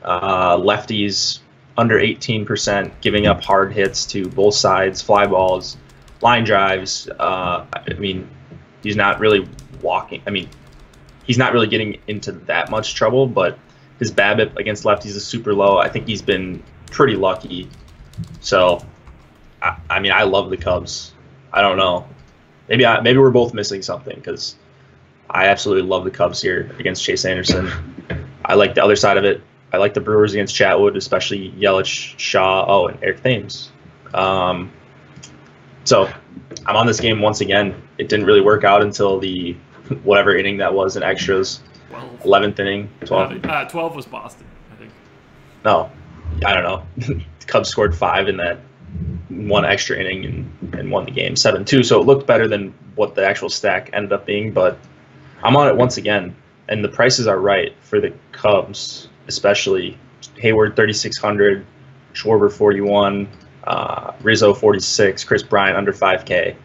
Speaker 2: lefties under 18%, giving up hard hits to both sides, fly balls, line drives. I mean, he's not really walking. I mean, he's not really getting into that much trouble, but his BABIP against lefties is super low. I think he's been pretty lucky. So, I mean, I love the Cubs. I don't know. Maybe we're both missing something, because I absolutely love the Cubs here against Chase Anderson. I like the other side of it. I like the Brewers against Chatwood, especially Yelich, Shaw, and Eric Thames. So I'm on this game once again. It didn't really work out until the whatever inning that was in extras. 11th inning, 12.
Speaker 1: 12 was Boston, I think.
Speaker 2: No, I don't know. The Cubs scored 5 in that one extra inning and won the game 7-2. So it looked better than what the actual stack ended up being. But I'm on it once again, and the prices are right for the Cubs, especially Hayward 3,600, Schwarber 41, Rizzo 46, Chris Bryant under 5K.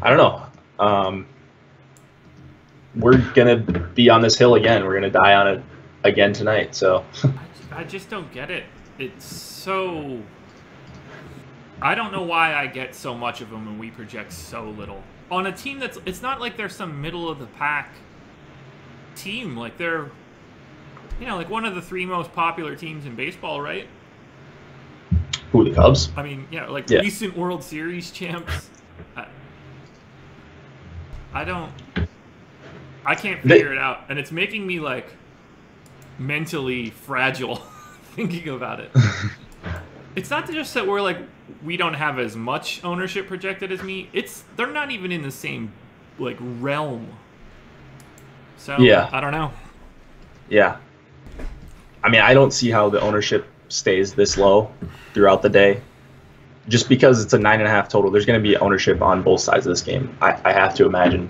Speaker 2: I don't know. we're gonna be on this hill again. We're gonna die on it again tonight. So
Speaker 1: I just don't get it. It's so. I don't know why I get so much of them and we project so little on a team that's. It's not like they're some middle of the pack team. Like they're, like one of the 3 most popular teams in baseball, right?
Speaker 2: Who, the Cubs?
Speaker 1: I mean, recent World Series champs. I can't figure it out, and it's making me like mentally fragile thinking about it. It's not just that we don't have as much ownership projected as me. They're not even in the same like realm. So
Speaker 2: yeah,
Speaker 1: I don't know.
Speaker 2: Yeah, I mean, I don't see how the ownership stays this low throughout the day. Just because it's a 9.5 total, there's going to be ownership on both sides of this game. I have to imagine.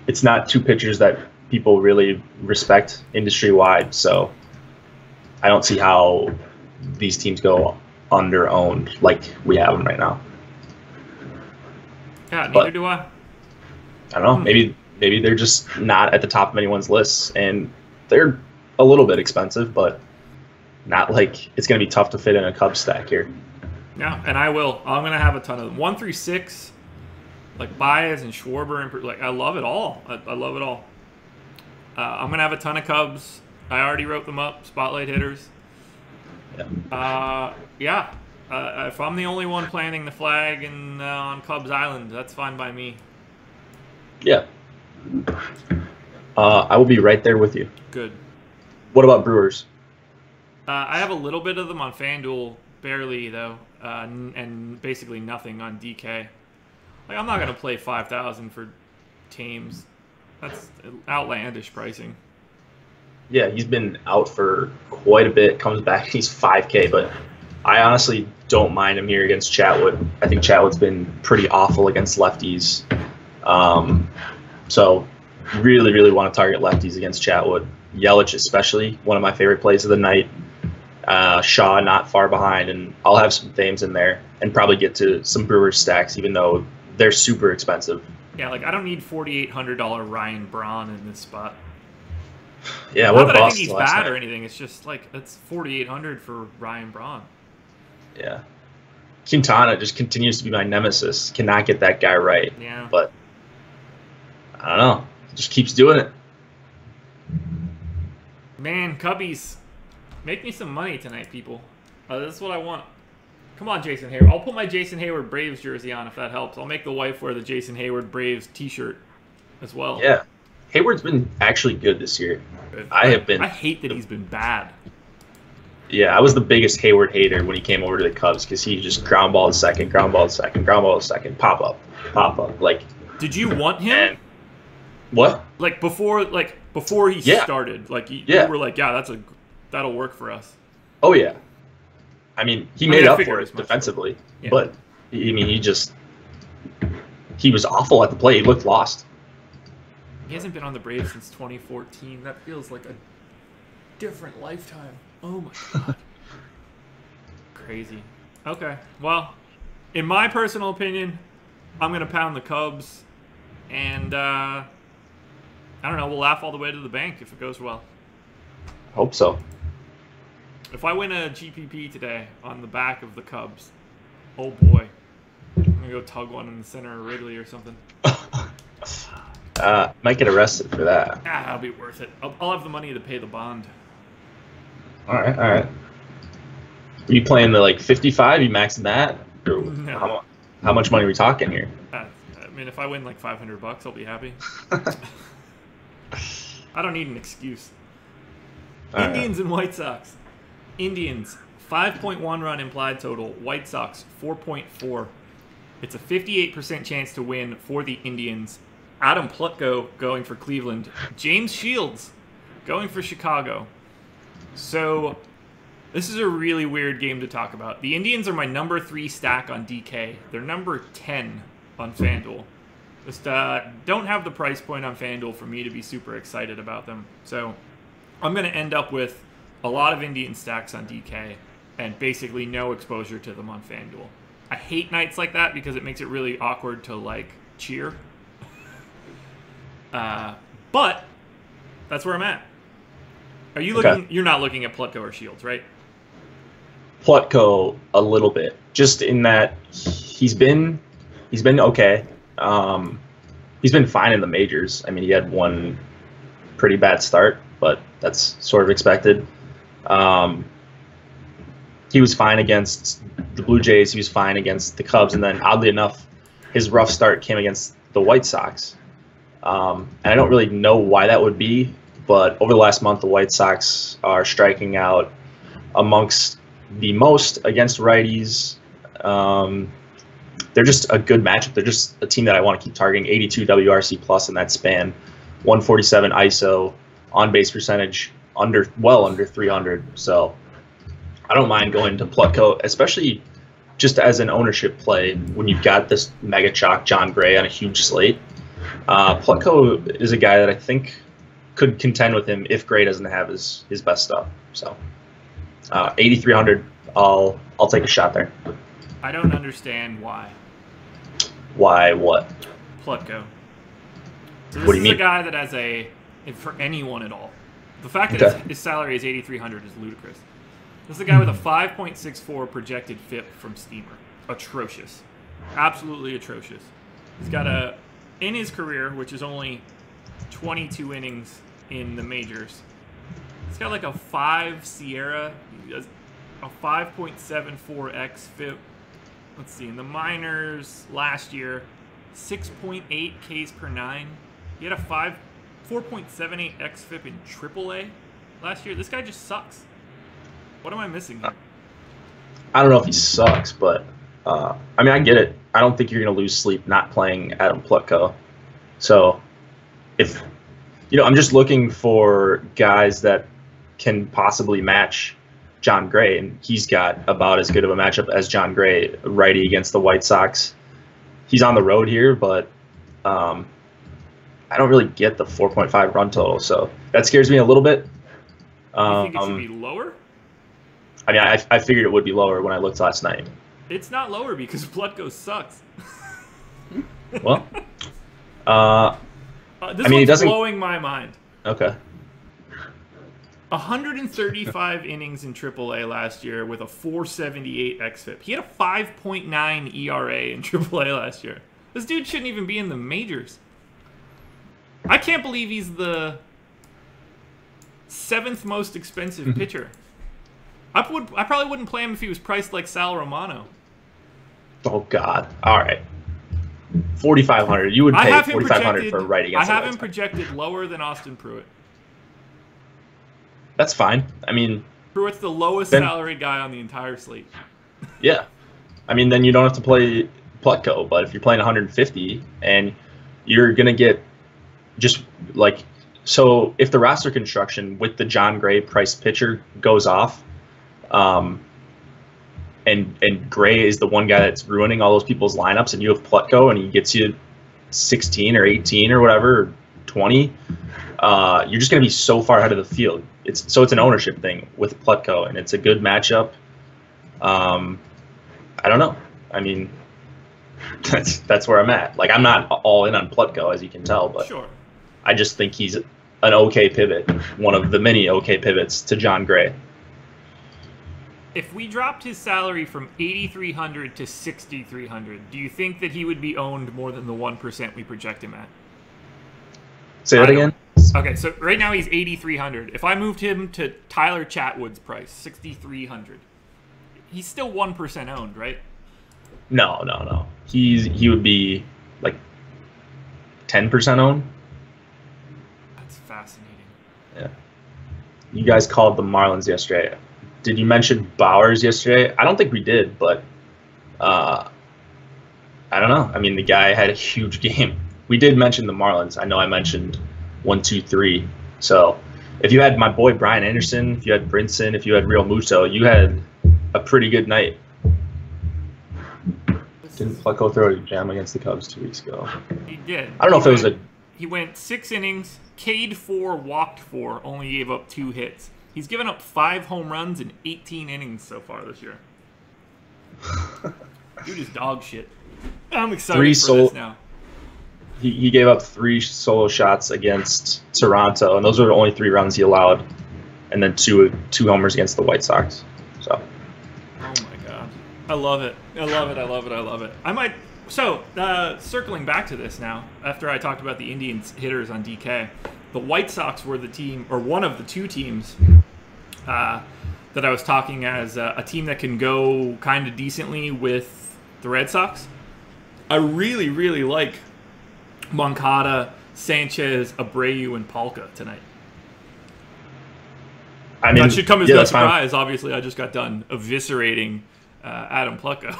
Speaker 2: It's not 2 pitchers that people really respect industry-wide, so I don't see how these teams go under-owned like we have them right now.
Speaker 1: Yeah, neither do I.
Speaker 2: I don't know. Maybe they're just not at the top of anyone's lists, and they're a little bit expensive, but not like it's going to be tough to fit in a Cubs stack here.
Speaker 1: Yeah, and I will. I'm going to have a ton of them. 1 through 6, like Baez and Schwarber, and like I love it all. I love it all. I'm going to have a ton of Cubs. I already wrote them up, spotlight hitters. Yeah. If I'm the only one planting the flag on Cubs Island, that's fine by me.
Speaker 2: Yeah. I will be right there with you.
Speaker 1: Good.
Speaker 2: What about Brewers?
Speaker 1: I have a little bit of them on FanDuel, barely though, and basically nothing on DK. Like I'm not gonna play 5,000 for teams. That's outlandish pricing.
Speaker 2: Yeah, he's been out for quite a bit. Comes back, he's 5K, but I honestly don't mind him here against Chatwood. I think Chatwood's been pretty awful against lefties. So really, really want to target lefties against Chatwood. Yelich especially, one of my favorite plays of the night. Shaw not far behind, and I'll have some Thames in there and probably get to some Brewers stacks, even though they're super expensive.
Speaker 1: Yeah, like I don't need $4,800 Ryan Braun in this spot.
Speaker 2: Yeah,
Speaker 1: not that I think he's bad or anything. It's just like it's $4,800 for Ryan Braun.
Speaker 2: Yeah, Quintana just continues to be my nemesis. Cannot get that guy right.
Speaker 1: Yeah,
Speaker 2: but I don't know. Just keeps doing it.
Speaker 1: Man, Cubbies, make me some money tonight, people. This is what I want. Come on, Jason Hayward. I'll put my Jason Hayward Braves jersey on if that helps. I'll make the wife wear the Jason Hayward Braves t-shirt as well.
Speaker 2: Yeah. Hayward's been actually good this year.
Speaker 1: Good.
Speaker 2: I
Speaker 1: hate that he's been bad.
Speaker 2: Yeah, I was the biggest Hayward hater when he came over to the Cubs because he just ground ball to second, ground ball to second, ground ball to second, pop up. Like,
Speaker 1: did you want him?
Speaker 2: What?
Speaker 1: Like before he started, like you were like, yeah, that'll work for us.
Speaker 2: Oh yeah. I mean, he made up for it defensively, but I mean, he was awful at the plate. He looked lost.
Speaker 1: He hasn't been on the Braves since 2014. That feels like a different lifetime. Oh my god. Crazy. Okay. Well, in my personal opinion, I'm gonna pound the Cubs, and I don't know. We'll laugh all the way to the bank if it goes well.
Speaker 2: Hope so.
Speaker 1: If I win a GPP today on the back of the Cubs, oh boy, I'm gonna go tug one in the center of Wrigley or something.
Speaker 2: Might get arrested for that.
Speaker 1: Ah, that'll be worth it. I'll have the money to pay the bond.
Speaker 2: All right. Are you playing the 55? You maxing that? Or
Speaker 1: No.
Speaker 2: How much money are we talking here?
Speaker 1: I mean, if I win like $500, I'll be happy. I don't need an excuse. Indians and White Sox. Indians, 5.1 run implied total. White Sox, 4.4. It's a 58% chance to win for the Indians. Adam Plutko going for Cleveland. James Shields going for Chicago. So this is a really weird game to talk about. The Indians are my number 3 stack on DK. They're number 10 on FanDuel. Just don't have the price point on FanDuel for me to be super excited about them. So I'm going to end up with a lot of Indian stacks on DK and basically no exposure to them on FanDuel. I hate nights like that because it makes it really awkward to cheer. But That's where I'm at. Are you looking? You're not looking at Plutko or Shields, right?
Speaker 2: Plutko a little bit, just in that he's been okay. He's been fine in the majors. I mean, he had one pretty bad start, but that's sort of expected. He was fine against the Blue Jays. He was fine against the Cubs, and then oddly enough, his rough start came against the White Sox. And I don't really know why that would be, but over the last month, the White Sox are striking out amongst the most against righties. They're just a good matchup. They're just a team that I want to keep targeting. 82 WRC plus in that span, 147 ISO, on base percentage well under 300. So I don't mind going to Plutko, especially just as an ownership play when you've got this mega chalk John Gray on a huge slate. Plutko is a guy that I think could contend with him if Gray doesn't have his best stuff. So 8,300, I'll take a shot there.
Speaker 1: I don't understand why.
Speaker 2: Why what?
Speaker 1: Plutko. So
Speaker 2: What do you mean?
Speaker 1: This is a guy that has for anyone at all. The fact that his salary is 8,300 is ludicrous. This is a guy with a 5.64 projected FIP from Steamer. Atrocious. Absolutely atrocious. He's got in his career, which is only 22 innings in the majors, he's got like a 5 Sierra, a 5.74x FIP. Let's see, in the minors last year, 6.8 Ks per 9. He had a 4.78x FIP in AAA last year. This guy just sucks. What am I missing here?
Speaker 2: I don't know if he sucks, but I mean, I get it. I don't think you're going to lose sleep not playing Adam Plutko. So if, I'm just looking for guys that can possibly match John Gray, and he's got about as good of a matchup as John Gray, righty against the White Sox. He's on the road here, but I don't really get the 4.5 run total, so that scares me a little bit.
Speaker 1: You think it should be lower?
Speaker 2: I mean, I figured it would be lower when I looked last night.
Speaker 1: It's not lower because Plutko sucks.
Speaker 2: Well,
Speaker 1: this one's blowing my mind.
Speaker 2: Okay.
Speaker 1: 135 innings in AAA last year with a 4.78 xFIP. He had a 5.9 ERA in AAA last year. This dude shouldn't even be in the majors. I can't believe he's the 7th most expensive pitcher. I probably wouldn't play him if he was priced like Sal Romano.
Speaker 2: Oh God! All right, 4,500. You would pay 4,500 for a righty against.
Speaker 1: I have him projected lower than Austin Pruitt.
Speaker 2: That's fine. I mean,
Speaker 1: Pruitt's the lowest salaried guy on the entire slate.
Speaker 2: Yeah, I mean, then you don't have to play Plutko. But if you're playing 150 and you're gonna get just like, so if the roster construction with the John Gray price pitcher goes off, and Gray is the one guy that's ruining all those people's lineups, and you have Plutko and he gets you 16 or 18 or whatever, or 20, you're just going to be so far ahead of the field. It's an ownership thing with Plutko, and it's a good matchup. I don't know. I mean, that's where I'm at. Like, I'm not all in on Plutko, as you can tell, but
Speaker 1: sure.
Speaker 2: I just think he's an okay pivot, one of the many okay pivots to John Gray.
Speaker 1: If we dropped his salary from 8,300 to 6,300, do you think that he would be owned more than the 1% we project him at?
Speaker 2: Say that again?
Speaker 1: Okay, so right now he's 8,300. If I moved him to Tyler Chatwood's price, 6,300, he's still 1% owned, right?
Speaker 2: No. He would be like 10% owned.
Speaker 1: That's fascinating.
Speaker 2: Yeah. You guys called the Marlins yesterday. Did you mention Bowers yesterday? I don't think we did, but I don't know. I mean, the guy had a huge game. We did mention the Marlins. I know I mentioned 1, 2, 3. So if you had my boy Brian Anderson, if you had Brinson, if you had Real Muto, you had a pretty good night. Didn't Plutko throw a jam against the Cubs 2 weeks ago?
Speaker 1: He did.
Speaker 2: I don't know if it was a...
Speaker 1: He went 6 innings, K'd 4, walked 4, only gave up 2 hits. He's given up 5 home runs in 18 innings so far this year. Dude is dog shit. I'm excited for this now.
Speaker 2: He gave up 3 solo shots against Toronto, and those were the only 3 runs he allowed, and then two homers against the White Sox. So.
Speaker 1: Oh my God, I love it! I love it! I love it! I love it! I might. So circling back to this now, after I talked about the Indians hitters on DK, the White Sox were the team, or one of the 2 teams, that I was talking as a team that can go kind of decently with the Red Sox. I really, really like Moncada, Sanchez, Abreu, and Palka tonight.
Speaker 2: I mean,
Speaker 1: that should come as no surprise. Obviously, I just got done eviscerating Adam Plutko.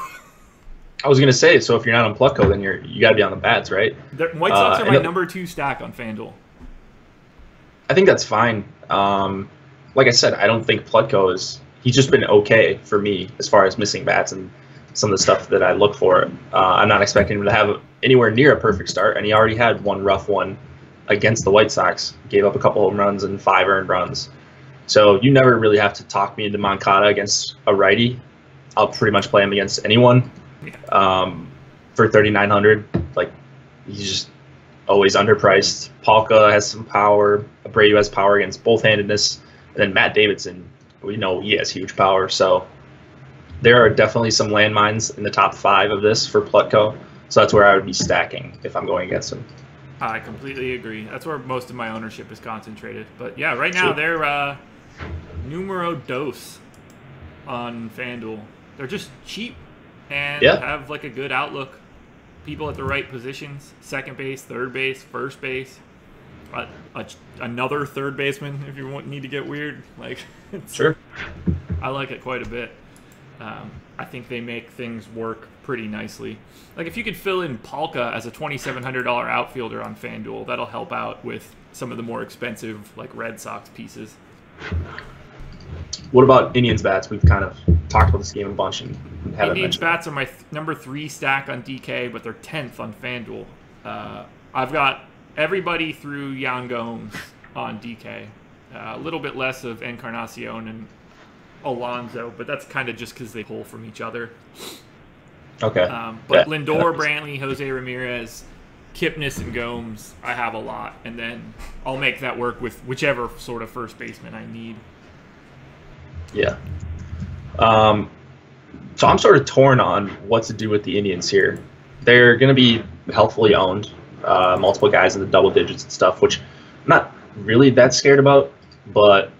Speaker 2: I was gonna say, so if you're not on Plutko, then you got to be on the bats, right?
Speaker 1: White Sox are my number 2 stack on FanDuel.
Speaker 2: I think that's fine. Like I said, I don't think Plutko is. He's just been okay for me as far as missing bats and some of the stuff that I look for. I'm not expecting him to have anywhere near a perfect start, and he already had one rough one against the White Sox. Gave up a couple home runs and 5 earned runs. So you never really have to talk me into Moncada against a righty. I'll pretty much play him against anyone. For 3,900, like, he's just always underpriced. Palka has some power. Abreu has power against both-handedness. And then Matt Davidson, we know he has huge power. So there are definitely some landmines in the top 5 of this for Plutko. So that's where I would be stacking if I'm going against him.
Speaker 1: I completely agree. That's where most of my ownership is concentrated. But yeah, right now they're numero dos on FanDuel. They're just cheap and have like a good outlook. People at the right positions: second base, third base, first base, another third baseman if you need to get weird. Like,
Speaker 2: sure,
Speaker 1: I like it quite a bit. I think they make things work pretty nicely. Like, if you could fill in Palka as a $2,700 outfielder on FanDuel, that'll help out with some of the more expensive, like, Red Sox pieces.
Speaker 2: What about Indians bats? We've kind of talked about this game a bunch and haven't
Speaker 1: Indians
Speaker 2: mentioned
Speaker 1: bats are my number 3 stack on DK, but they're 10th on FanDuel. I've got everybody through Yan Gomes on DK. A little bit less of Encarnacion and Alonso, but that's kind of just because they pull from each other.
Speaker 2: Okay.
Speaker 1: But Lindor, Brantley, Jose Ramirez, Kipnis, and Gomes, I have a lot, and then I'll make that work with whichever sort of first baseman I need.
Speaker 2: Yeah. So I'm sort of torn on what to do with the Indians here. They're going to be healthfully owned, multiple guys in the double digits and stuff, which I'm not really that scared about. But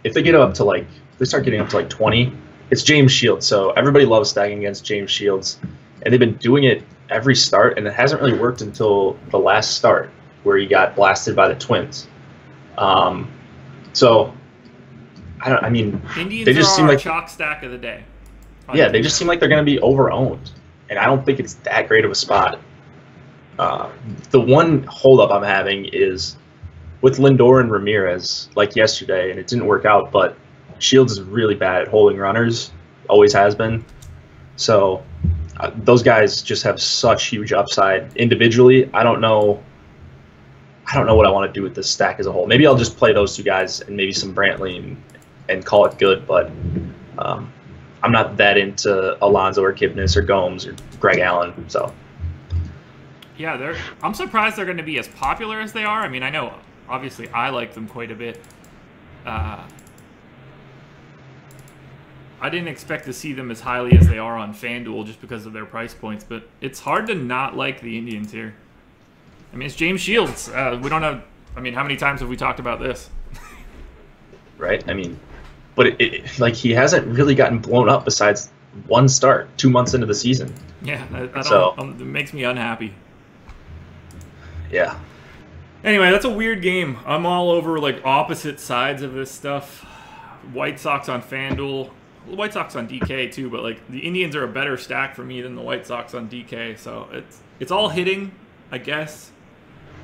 Speaker 2: if they get up to they start getting up to 20, it's James Shields. So everybody loves stacking against James Shields, and they've been doing it every start, and it hasn't really worked until the last start where he got blasted by the Twins. So
Speaker 1: Indians
Speaker 2: they just seem like
Speaker 1: chalk stack of the day.
Speaker 2: Yeah, they just seem like they're going to be over-owned, and I don't think it's that great of a spot. The one holdup I'm having is with Lindor and Ramirez, like yesterday, and it didn't work out, but Shields is really bad at holding runners, always has been. So those guys just have such huge upside individually. I don't know what I want to do with this stack as a whole. Maybe I'll just play those 2 guys and maybe some Brantley and call it good, but I'm not that into Alonso or Kipnis or Gomes or Greg Allen. So
Speaker 1: yeah, I'm surprised they're going to be as popular as they are. I mean, I know obviously I like them quite a bit. I didn't expect to see them as highly as they are on FanDuel just because of their price points, but it's hard to not like the Indians here. I mean, it's James Shields. We don't have. I mean, how many times have we talked about this?
Speaker 2: Right. I mean, but he hasn't really gotten blown up besides one start 2 months into the season.
Speaker 1: Yeah, it makes me unhappy.
Speaker 2: Yeah.
Speaker 1: Anyway, that's a weird game. I'm all over opposite sides of this stuff. White Sox on FanDuel, White Sox on DK too, but the Indians are a better stack for me than the White Sox on DK. So it's all hitting, I guess.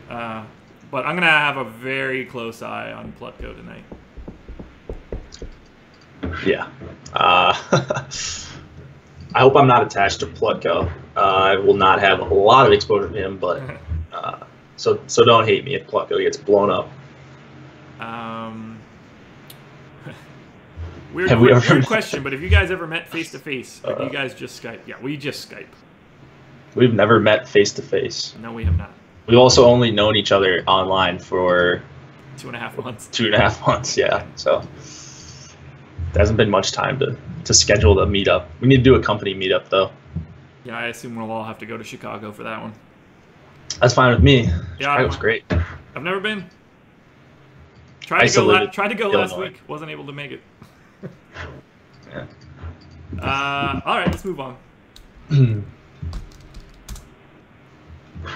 Speaker 1: But I'm gonna have a very close eye on Plutko tonight.
Speaker 2: Yeah. I hope I'm not attached to Plutko. I will not have a lot of exposure to him, but so don't hate me if Plutko gets blown up.
Speaker 1: Weird question, but have you guys ever met face to face, or do you guys just Skype? Yeah, we just Skype.
Speaker 2: We've never met face to face.
Speaker 1: No, we have not.
Speaker 2: We've also only known each other online for
Speaker 1: 2.5 months.
Speaker 2: 2.5 months, yeah. So there hasn't been much time to schedule the meetup. We need to do a company meetup though.
Speaker 1: Yeah, I assume we'll all have to go to Chicago for that one.
Speaker 2: That's fine with me.
Speaker 1: Yeah,
Speaker 2: Chicago's great.
Speaker 1: I've never been. Tried to go last week. Wasn't able to make it.
Speaker 2: Yeah.
Speaker 1: All right, let's move on.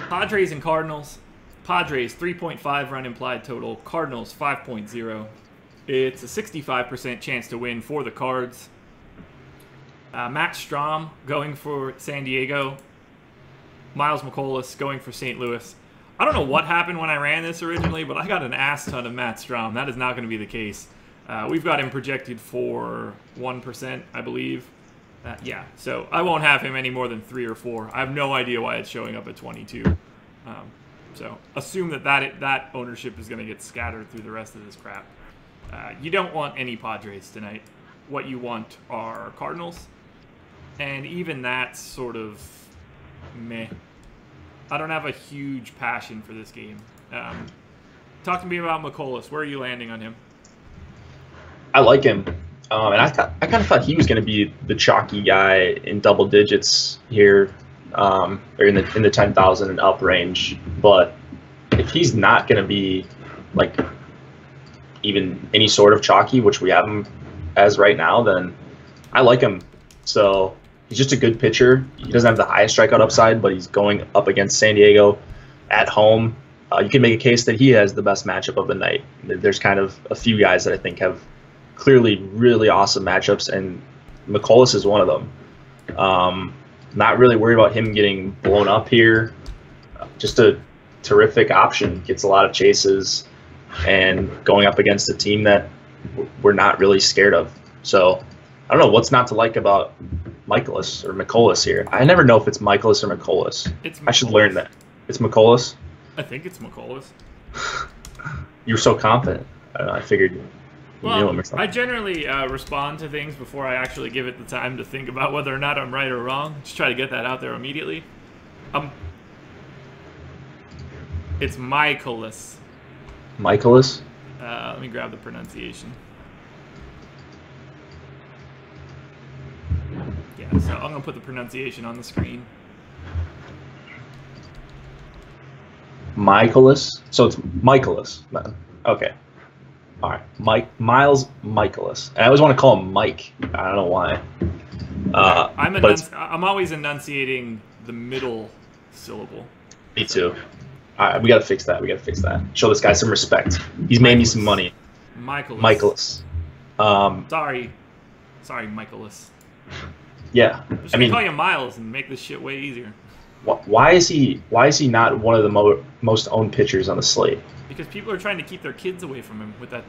Speaker 1: Padres and Cardinals. Padres 3.5 run implied total. Cardinals 5.0. It's a 65% chance to win for the Cards. Matt Strahm going for San Diego. Miles McCollum going for St. Louis. I don't know what happened when I ran this originally, but I got an ass ton of Matt Strahm. That is not going to be the case. We've got him projected for 1%, I believe. Yeah, so I won't have him any more than 3 or 4. I have no idea why it's showing up at 22. So assume that ownership is going to get scattered through the rest of this crap. You don't want any Padres tonight. What you want are Cardinals. And even that's sort of meh. I don't have a huge passion for this game. Talk to me about McCollum. Where are you landing on him?
Speaker 2: I like him. And I kind of thought he was going to be the chalky guy in double digits here, or in the 10,000 and up range. But if he's not going to be like even any sort of chalky, which we have him as right now, then I like him. So he's just a good pitcher. He doesn't have the highest strikeout upside, but he's going up against San Diego at home. You can make a case that he has the best matchup of the night. There's kind of a few guys that I think have clearly really awesome matchups, and McCollum is one of them. Not really worried about him getting blown up here. Just a terrific option. Gets a lot of chases, and going up against a team that we're not really scared of. So I don't know what's not to like about McCollum here. I never know if it's McCollum or McCollum. I should learn that. It's McCollum?
Speaker 1: I think it's McCollum.
Speaker 2: You're so confident. I don't know, I figured.
Speaker 1: Well, I generally respond to things before I actually give it the time to think about whether or not I'm right or wrong. Just try to get that out there immediately. It's Michaelis.
Speaker 2: Michaelis?
Speaker 1: Let me grab the pronunciation. Yeah, so I'm going to put the pronunciation on the screen.
Speaker 2: Michaelis? So it's Michaelis. Okay. All right, Miles Michaelis. And I always want to call him Mike. I don't know why.
Speaker 1: I'm always enunciating the middle syllable.
Speaker 2: Me too. All right, we got to fix that. Show this guy some respect. He's made me some money. Michaelis.
Speaker 1: Sorry, Michaelis.
Speaker 2: Yeah,
Speaker 1: I mean, call you Miles and make this shit way easier.
Speaker 2: Why is he not one of the most owned pitchers on the slate?
Speaker 1: Because people are trying to keep their kids away from him with that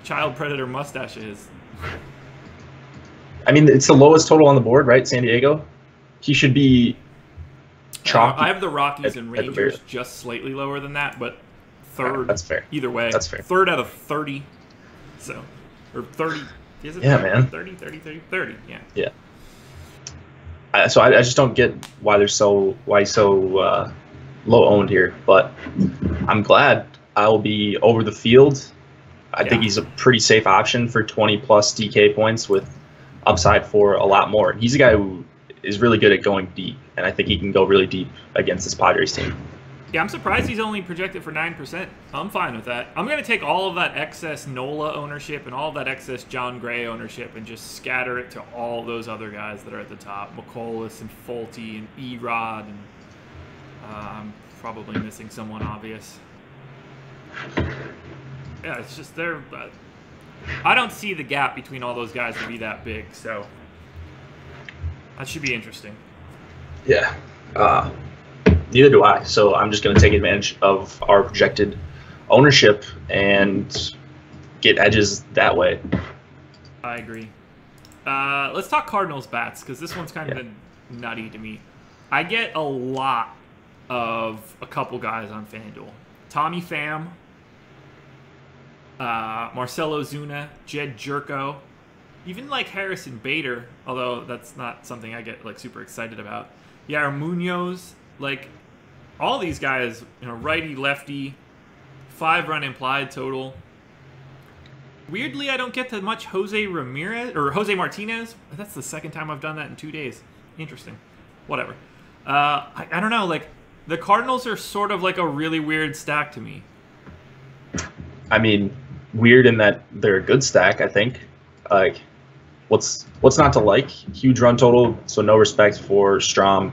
Speaker 1: child predator mustache of his.
Speaker 2: I mean, it's the lowest total on the board, right? San Diego. He should be chalky.
Speaker 1: I have the Rockies and Rangers just slightly lower than that, but third.
Speaker 2: Right, that's fair.
Speaker 1: Either way.
Speaker 2: That's fair.
Speaker 1: Third out of 30. So, or 30. Is it?
Speaker 2: Yeah,
Speaker 1: 30?
Speaker 2: man.
Speaker 1: 30. Yeah.
Speaker 2: Yeah. So I just don't get why he's so low owned here, but I'm glad. I will be over the field. I think he's a pretty safe option for 20 plus DK points with upside for a lot more. He's a guy who is really good at going deep, and I think he can go really deep against this Padres team.
Speaker 1: Yeah, I'm surprised he's only projected for 9%. I'm fine with that. I'm going to take all of that excess Nola ownership and all of that excess John Gray ownership and just scatter it to all those other guys that are at the top. McCollum and Fulte and Erod. And I'm probably missing someone obvious. Yeah, it's just they're... I don't see the gap between all those guys to be that big, so that should be interesting.
Speaker 2: Yeah. Neither do I. So I'm just going to take advantage of our projected ownership and get edges that way.
Speaker 1: I agree. Let's talk Cardinals bats, because this one's kind of been nutty to me. I get a lot of a couple guys on FanDuel. Tommy Pham, Marcelo Zuna, Jed Jerko, even like Harrison Bader, although that's not something I get like super excited about. Yeah, Munoz, like all these guys, righty, lefty, 5-run implied total. Weirdly, I don't get to much Jose Martinez. That's the second time I've done that in 2 days. Interesting. Whatever. I don't know. Like, the Cardinals are sort of like a really weird stack to me.
Speaker 2: I mean, weird in that they're a good stack, I think. Like, what's not to like? Huge run total, so no respect for Strahm.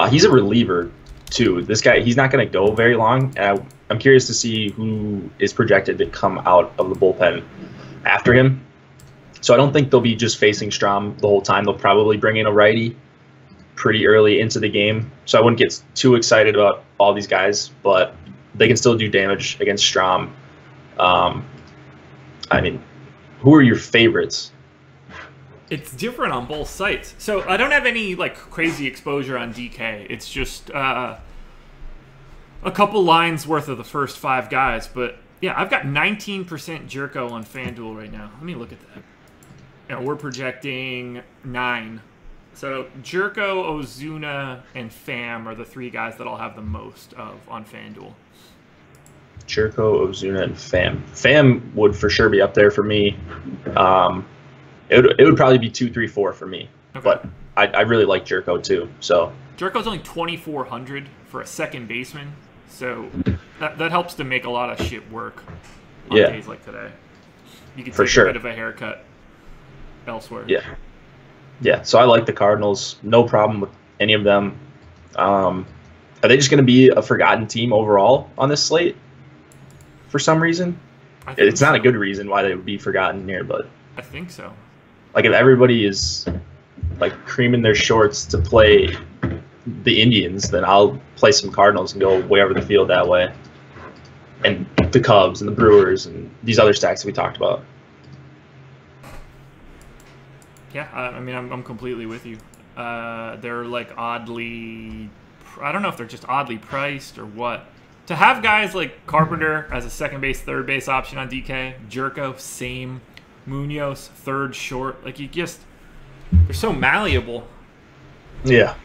Speaker 2: He's a reliever, too. This guy, he's not going to go very long. And I'm curious to see who is projected to come out of the bullpen after him. So I don't think they'll be just facing Strahm the whole time. They'll probably bring in a righty pretty early into the game. So I wouldn't get too excited about all these guys, but they can still do damage against Strahm. I mean, who are your favorites?
Speaker 1: It's different on both sites. So I don't have any like crazy exposure on DK. It's just a couple lines worth of the first 5 guys. But yeah, I've got 19% Jerko on FanDuel right now. Let me look at that. We're projecting 9. So Jerko, Ozuna, and Pham are the 3 guys that I'll have the most of on FanDuel.
Speaker 2: Jerko, Ozuna, and Pham. Pham would for sure be up there for me. It would probably be 2, 3, 4 for me. Okay. But I really like Jerko too. So
Speaker 1: Jerko's only 2,400 for a second baseman, so that helps to make a lot of shit work on days like today. You can take a bit of a haircut elsewhere.
Speaker 2: Yeah. So I like the Cardinals. No problem with any of them. Are they just going to be a forgotten team overall on this slate? For some reason, it's not a good reason why they would be forgotten here, but
Speaker 1: I think so.
Speaker 2: Like, if everybody is like creaming their shorts to play the Indians, then I'll play some Cardinals and go way over the field that way. And the Cubs and the Brewers and these other stacks that we talked about.
Speaker 1: Yeah, I mean, I'm completely with you. They're like oddly, I don't know if they're just oddly priced or what. To have guys like Carpenter as a second base, third base option on DK, Jerko, same, Munoz, third short, like they're so malleable.
Speaker 2: Yeah.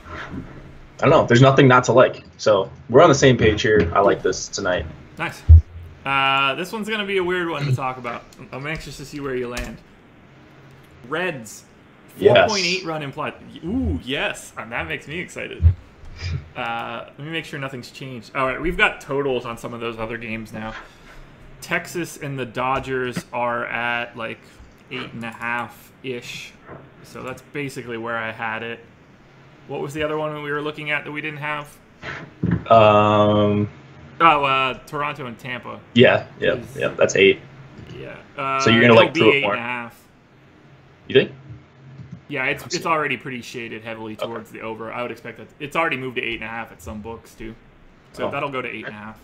Speaker 2: I don't know. There's nothing not to like. So we're on the same page here. I like this tonight.
Speaker 1: Nice. This one's going to be a weird one to talk about. I'm anxious to see where you land. Reds, 4.8 run implied. Ooh, yes. That makes me excited. Let me make sure nothing's changed. All right, we've got totals on some of those other games now. Texas and the Dodgers are at like 8.5-ish. So that's basically where I had it. What was the other one we were looking at that we didn't have?
Speaker 2: Toronto
Speaker 1: and Tampa.
Speaker 2: Yeah, that's 8.
Speaker 1: Yeah.
Speaker 2: So you're gonna like throw it more.
Speaker 1: 8.5.
Speaker 2: You think?
Speaker 1: Yeah, it's already pretty shaded heavily towards the over. I would expect that it's already moved to 8.5 at some books too. So that'll go to 8.5.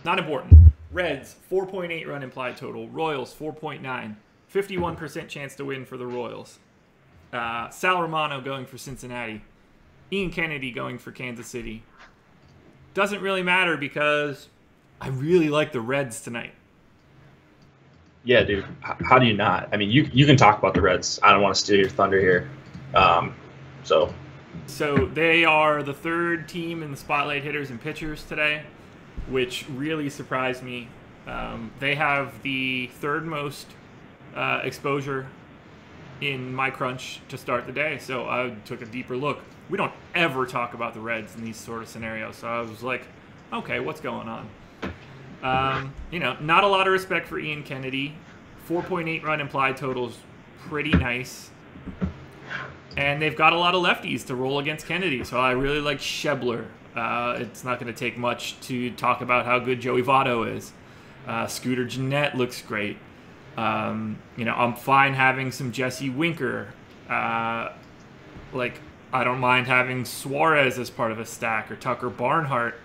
Speaker 1: Not important. Reds, 4.8 run implied total. Royals, 4.9. 51% chance to win for the Royals. Sal Romano going for Cincinnati. Ian Kennedy going for Kansas City. Doesn't really matter because I really like the Reds tonight.
Speaker 2: Yeah, dude. How do you not? I mean, you can talk about the Reds. I don't want to steal your thunder here. So
Speaker 1: they are the 3rd team in the spotlight hitters and pitchers today, which really surprised me. They have the 3rd most exposure in my crunch to start the day, so I took a deeper look. We don't ever talk about the Reds in these sort of scenarios, so I was like, okay, what's going on? Not a lot of respect for Ian Kennedy. 4.8 run implied totals, pretty nice. And they've got a lot of lefties to roll against Kennedy, so I really like Schebler. It's not going to take much to talk about how good Joey Votto is. Scooter Gennett looks great. I'm fine having some Jesse Winker. I don't mind having Suarez as part of a stack, or Tucker Barnhart.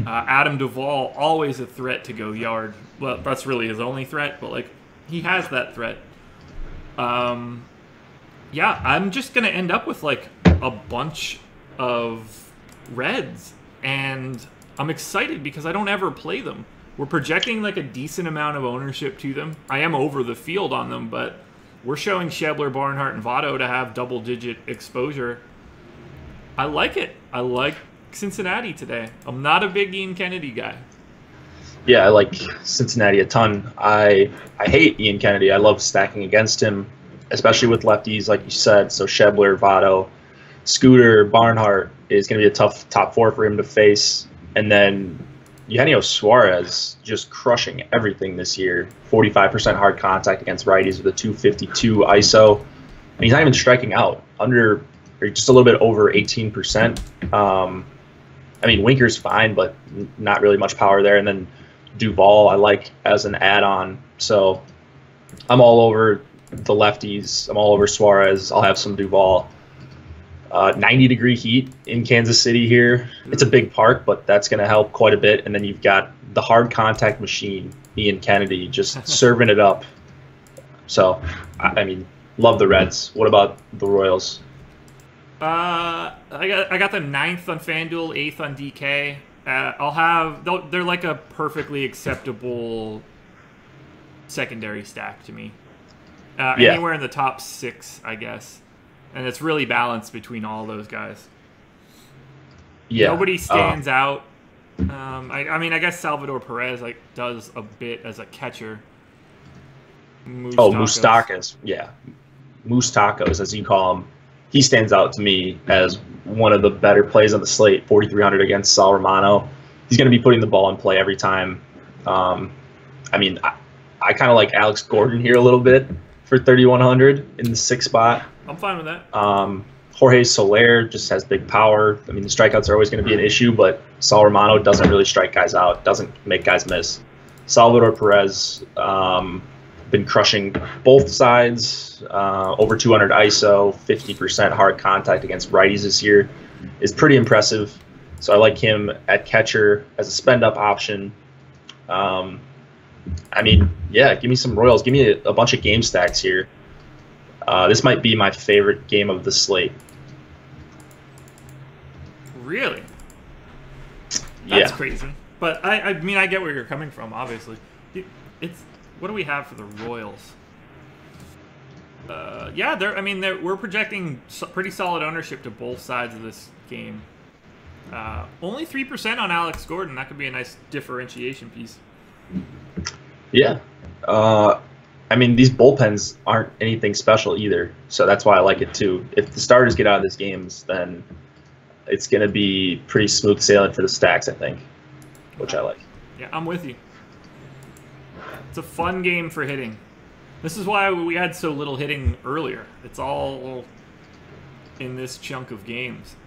Speaker 1: Adam Duvall, always a threat to go yard. Well, that's really his only threat, but he has that threat. Yeah, I'm just going to end up with a bunch of Reds, and I'm excited because I don't ever play them. We're projecting a decent amount of ownership to them. I am over the field on them, but we're showing Schebler, Barnhart, and Votto to have double-digit exposure. I like it. I like Cincinnati today. I'm not a big Ian Kennedy guy.
Speaker 2: Yeah, I like Cincinnati a ton. I hate Ian Kennedy. I love stacking against him, especially with lefties, like you said. So Schebler, Votto, Scooter, Barnhart is going to be a tough top four for him to face. And then Eugenio Suarez just crushing everything this year. 45% hard contact against righties with a 252 ISO. And he's not even striking out, under or just a little bit over 18%. I mean, Winker's fine, but not really much power there. And then Duvall I like as an add-on. So I'm all over the lefties. I'm all over Suarez. I'll have some Duvall. 90-degree heat in Kansas City here. It's a big park, but that's going to help quite a bit. And then you've got the hard contact machine, Ian Kennedy, just serving it up. So, I mean, love the Reds. What about the Royals?
Speaker 1: I got them 9th on FanDuel, 8th on DK. They're like a perfectly acceptable secondary stack to me. Anywhere in the top 6, I guess. And it's really balanced between all those guys.
Speaker 2: Yeah.
Speaker 1: Nobody stands out. I mean, I guess Salvador Perez does a bit as a catcher.
Speaker 2: Moustakas. Yeah. Moustakas, as you call him. He stands out to me as one of the better plays on the slate. 4,300 against Sal Romano. He's going to be putting the ball in play every time. I mean, I kind of like Alex Gordon here a little bit for 3,100 in the 6th spot.
Speaker 1: I'm fine with that.
Speaker 2: Jorge Soler just has big power. I mean, the strikeouts are always going to be an issue, but Sal Romano doesn't really strike guys out, doesn't make guys miss. Salvador Perez been crushing both sides, over 200 ISO, 50% hard contact against righties this year is pretty impressive. So I like him at catcher as a spend-up option. I mean, yeah, give me some Royals. Give me a bunch of game stacks here. This might be my favorite game of the slate.
Speaker 1: Really?
Speaker 2: Yeah.
Speaker 1: That's crazy. But I mean, I get where you're coming from. Obviously, what do we have for the Royals? Yeah, we're projecting pretty solid ownership to both sides of this game. Only 3% on Alex Gordon. That could be a nice differentiation piece.
Speaker 2: Yeah. I mean, these bullpens aren't anything special either, so that's why I like it too. If the starters get out of these games, then it's going to be pretty smooth sailing for the stacks, I think, which I like.
Speaker 1: Yeah, I'm with you. It's a fun game for hitting. This is why we had so little hitting earlier. It's all in this chunk of games.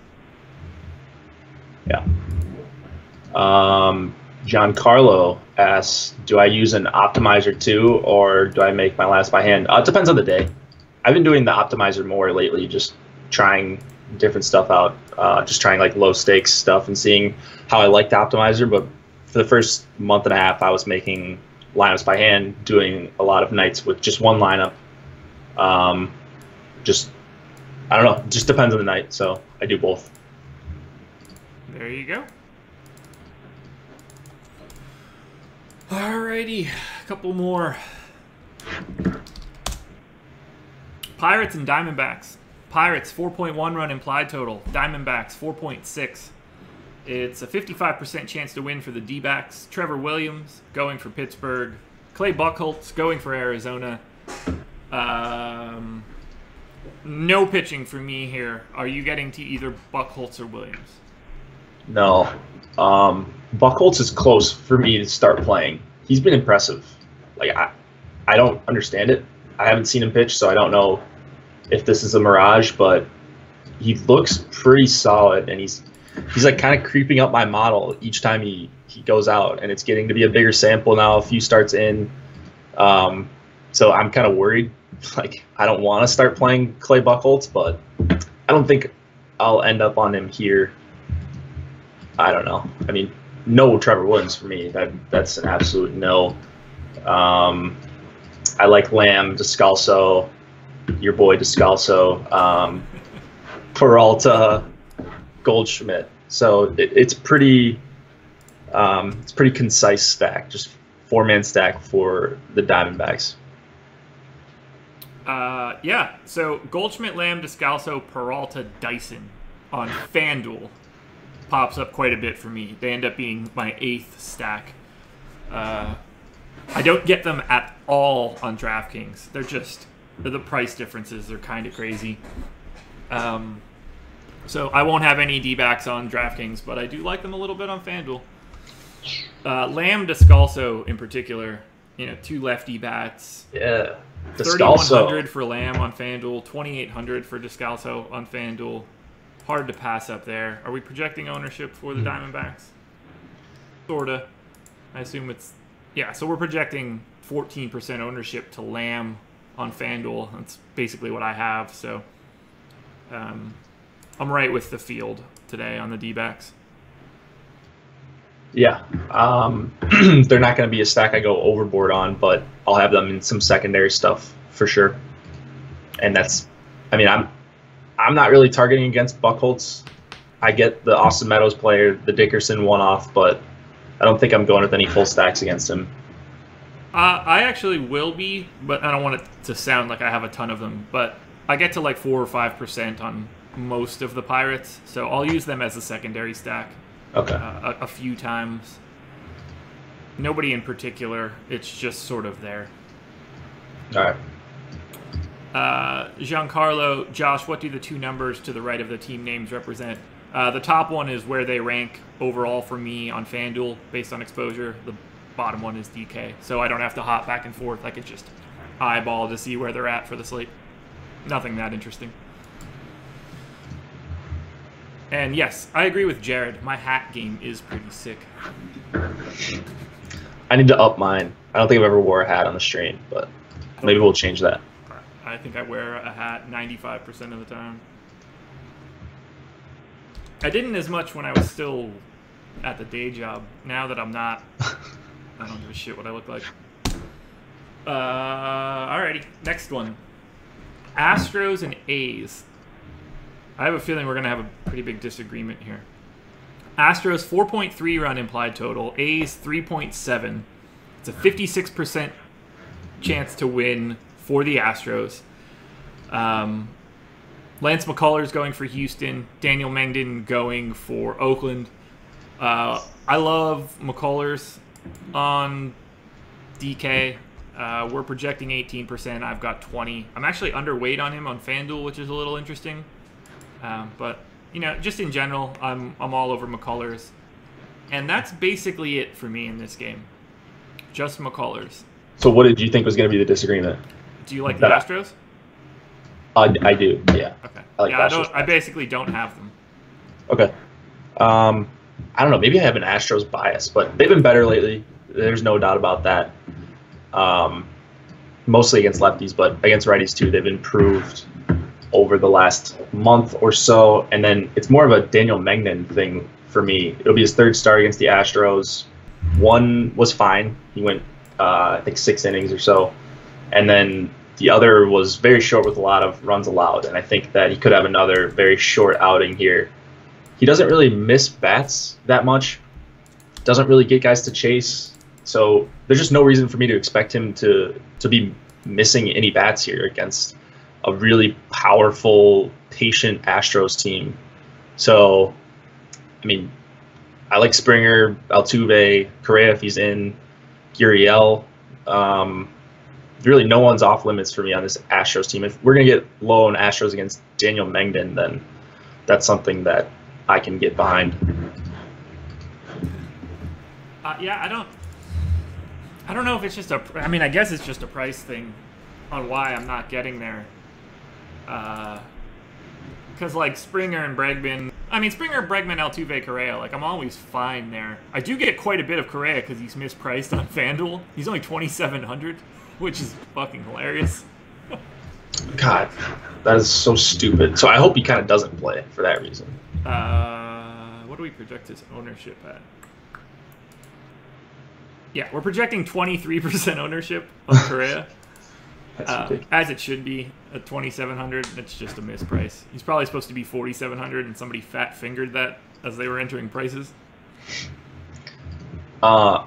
Speaker 2: Yeah. Giancarlo asks, do I use an optimizer too, or do I make my last by hand? It depends on the day. I've been doing the optimizer more lately, just trying different stuff out, just trying like low stakes stuff and seeing how I like the optimizer. But for the first month and a half, I was making lineups by hand, doing a lot of nights with just one lineup. I don't know, it just depends on the night. So I do both.
Speaker 1: There you go. Alrighty, a couple more. Pirates and Diamondbacks. Pirates, 4.1 run implied total. Diamondbacks, 4.6. It's a 55% chance to win for the D-backs. Trevor Williams going for Pittsburgh. Clay Buchholz going for Arizona. No pitching for me here. Are you getting to either Buchholz or Williams?
Speaker 2: No. Buchholz is close for me to start playing. He's been impressive. Like I don't understand it. I haven't seen him pitch, so I don't know if this is a mirage, but he looks pretty solid, and he's like kind of creeping up my model each time he goes out, and it's getting to be a bigger sample now, a few starts in. So I'm kind of worried. Like, I don't want to start playing Clay Buchholz, but I don't think I'll end up on him here. I don't know. I mean, no Trevor Williams for me. That's an absolute no. I like Lamb, Descalso, your boy Descalso, Peralta, Goldschmidt. So it's pretty concise stack, just 4-man stack for the Diamondbacks.
Speaker 1: Yeah. So Goldschmidt, Lamb, Descalso, Peralta, Dyson. on FanDuel pops up quite a bit for me. They end up being my 8th stack. I don't get them at all on DraftKings. The price differences are kind of crazy. So I won't have any D-backs on DraftKings, but I do like them a little bit on FanDuel. Lamb Descalso in particular, 2 lefty bats.
Speaker 2: Yeah.
Speaker 1: 3,100 for Lamb on FanDuel, 2,800 for Descalso on FanDuel. Hard to pass up there. Are we projecting ownership for the Diamondbacks? Sorta. I assume it's... Yeah, so we're projecting 14% ownership to Lamb on FanDuel. That's basically what I have, so... I'm right with the field today on the D-backs.
Speaker 2: Yeah. They're not going to be a stack I go overboard on, but I'll have them in some secondary stuff for sure. And that's... I mean, I'm not really targeting against Buchholz. I get the Austin Meadows player, the Dickerson one-off, but I don't think I'm going with any full stacks against him.
Speaker 1: I actually will be, but I don't want it to sound like I have a ton of them. But I get to like 4 or 5% on most of the Pirates, so I'll use them as a secondary stack.
Speaker 2: Okay.
Speaker 1: A few times. Nobody in particular. It's just sort of there.
Speaker 2: All right.
Speaker 1: Giancarlo, Josh, what do the 2 numbers to the right of the team names represent? The top one is where they rank overall for me on FanDuel based on exposure. The bottom one is DK. So I don't have to hop back and forth. I can just eyeball to see where they're at for the slate. Nothing that interesting. And yes, I agree with Jared. My hat game is pretty sick.
Speaker 2: I need to up mine. I don't think I've ever wore a hat on the stream, but maybe we'll change that.
Speaker 1: I think I wear a hat 95% of the time. I didn't as much when I was still at the day job. Now that I'm not, I don't give a shit what I look like. Alrighty, next one. Astros and A's. I have a feeling we're going to have a pretty big disagreement here. Astros 4.3 run implied total. A's 3.7. It's a 56% chance to win for the Astros. Lance McCullers going for Houston. Daniel Mengden going for Oakland. I love McCullers on DK. We're projecting 18%. I've got 20. I'm actually underweight on him on FanDuel, which is a little interesting. But, just in general, I'm all over McCullers. And that's basically it for me in this game. Just McCullers.
Speaker 2: So what did you think was going to be the disagreement?
Speaker 1: Do you like the Astros?
Speaker 2: I do, yeah.
Speaker 1: Okay.
Speaker 2: I like
Speaker 1: I basically don't have them.
Speaker 2: Okay. I don't know. Maybe I have an Astros bias, but they've been better lately. There's no doubt about that. Mostly against lefties, but against righties too. They've improved over the last month or so. And then it's more of a Daniel Mengden thing for me. It'll be his 3rd start against the Astros. 1 was fine. He went, I think, 6 innings or so. And then the other was very short with a lot of runs allowed. And I think that he could have another very short outing here. He doesn't really miss bats that much. Doesn't really get guys to chase. So there's just no reason for me to expect him to be missing any bats here against a really powerful, patient Astros team. So, I mean, I like Springer, Altuve, Correa if he's in, Gurriel. Really, no one's off limits for me on this Astros team. If we're going to get low on Astros against Daniel Mengden, then that's something that I can get behind.
Speaker 1: Yeah, I don't know if it's just I mean, I guess it's just a price thing on why I'm not getting there. Because, like, Springer and Bregman... Springer, Bregman, Altuve, Correa, like, I'm always fine there. I do get quite a bit of Correa because he's mispriced on FanDuel. He's only 2,700, which is fucking hilarious.
Speaker 2: God, that is so stupid. So I hope he kind of doesn't play for that reason.
Speaker 1: What do we project his ownership at? Yeah, we're projecting 23% ownership on Correa. As it should be at 2,700. It's just a misprice. He's probably supposed to be 4,700, and somebody fat fingered that as they were entering prices.
Speaker 2: So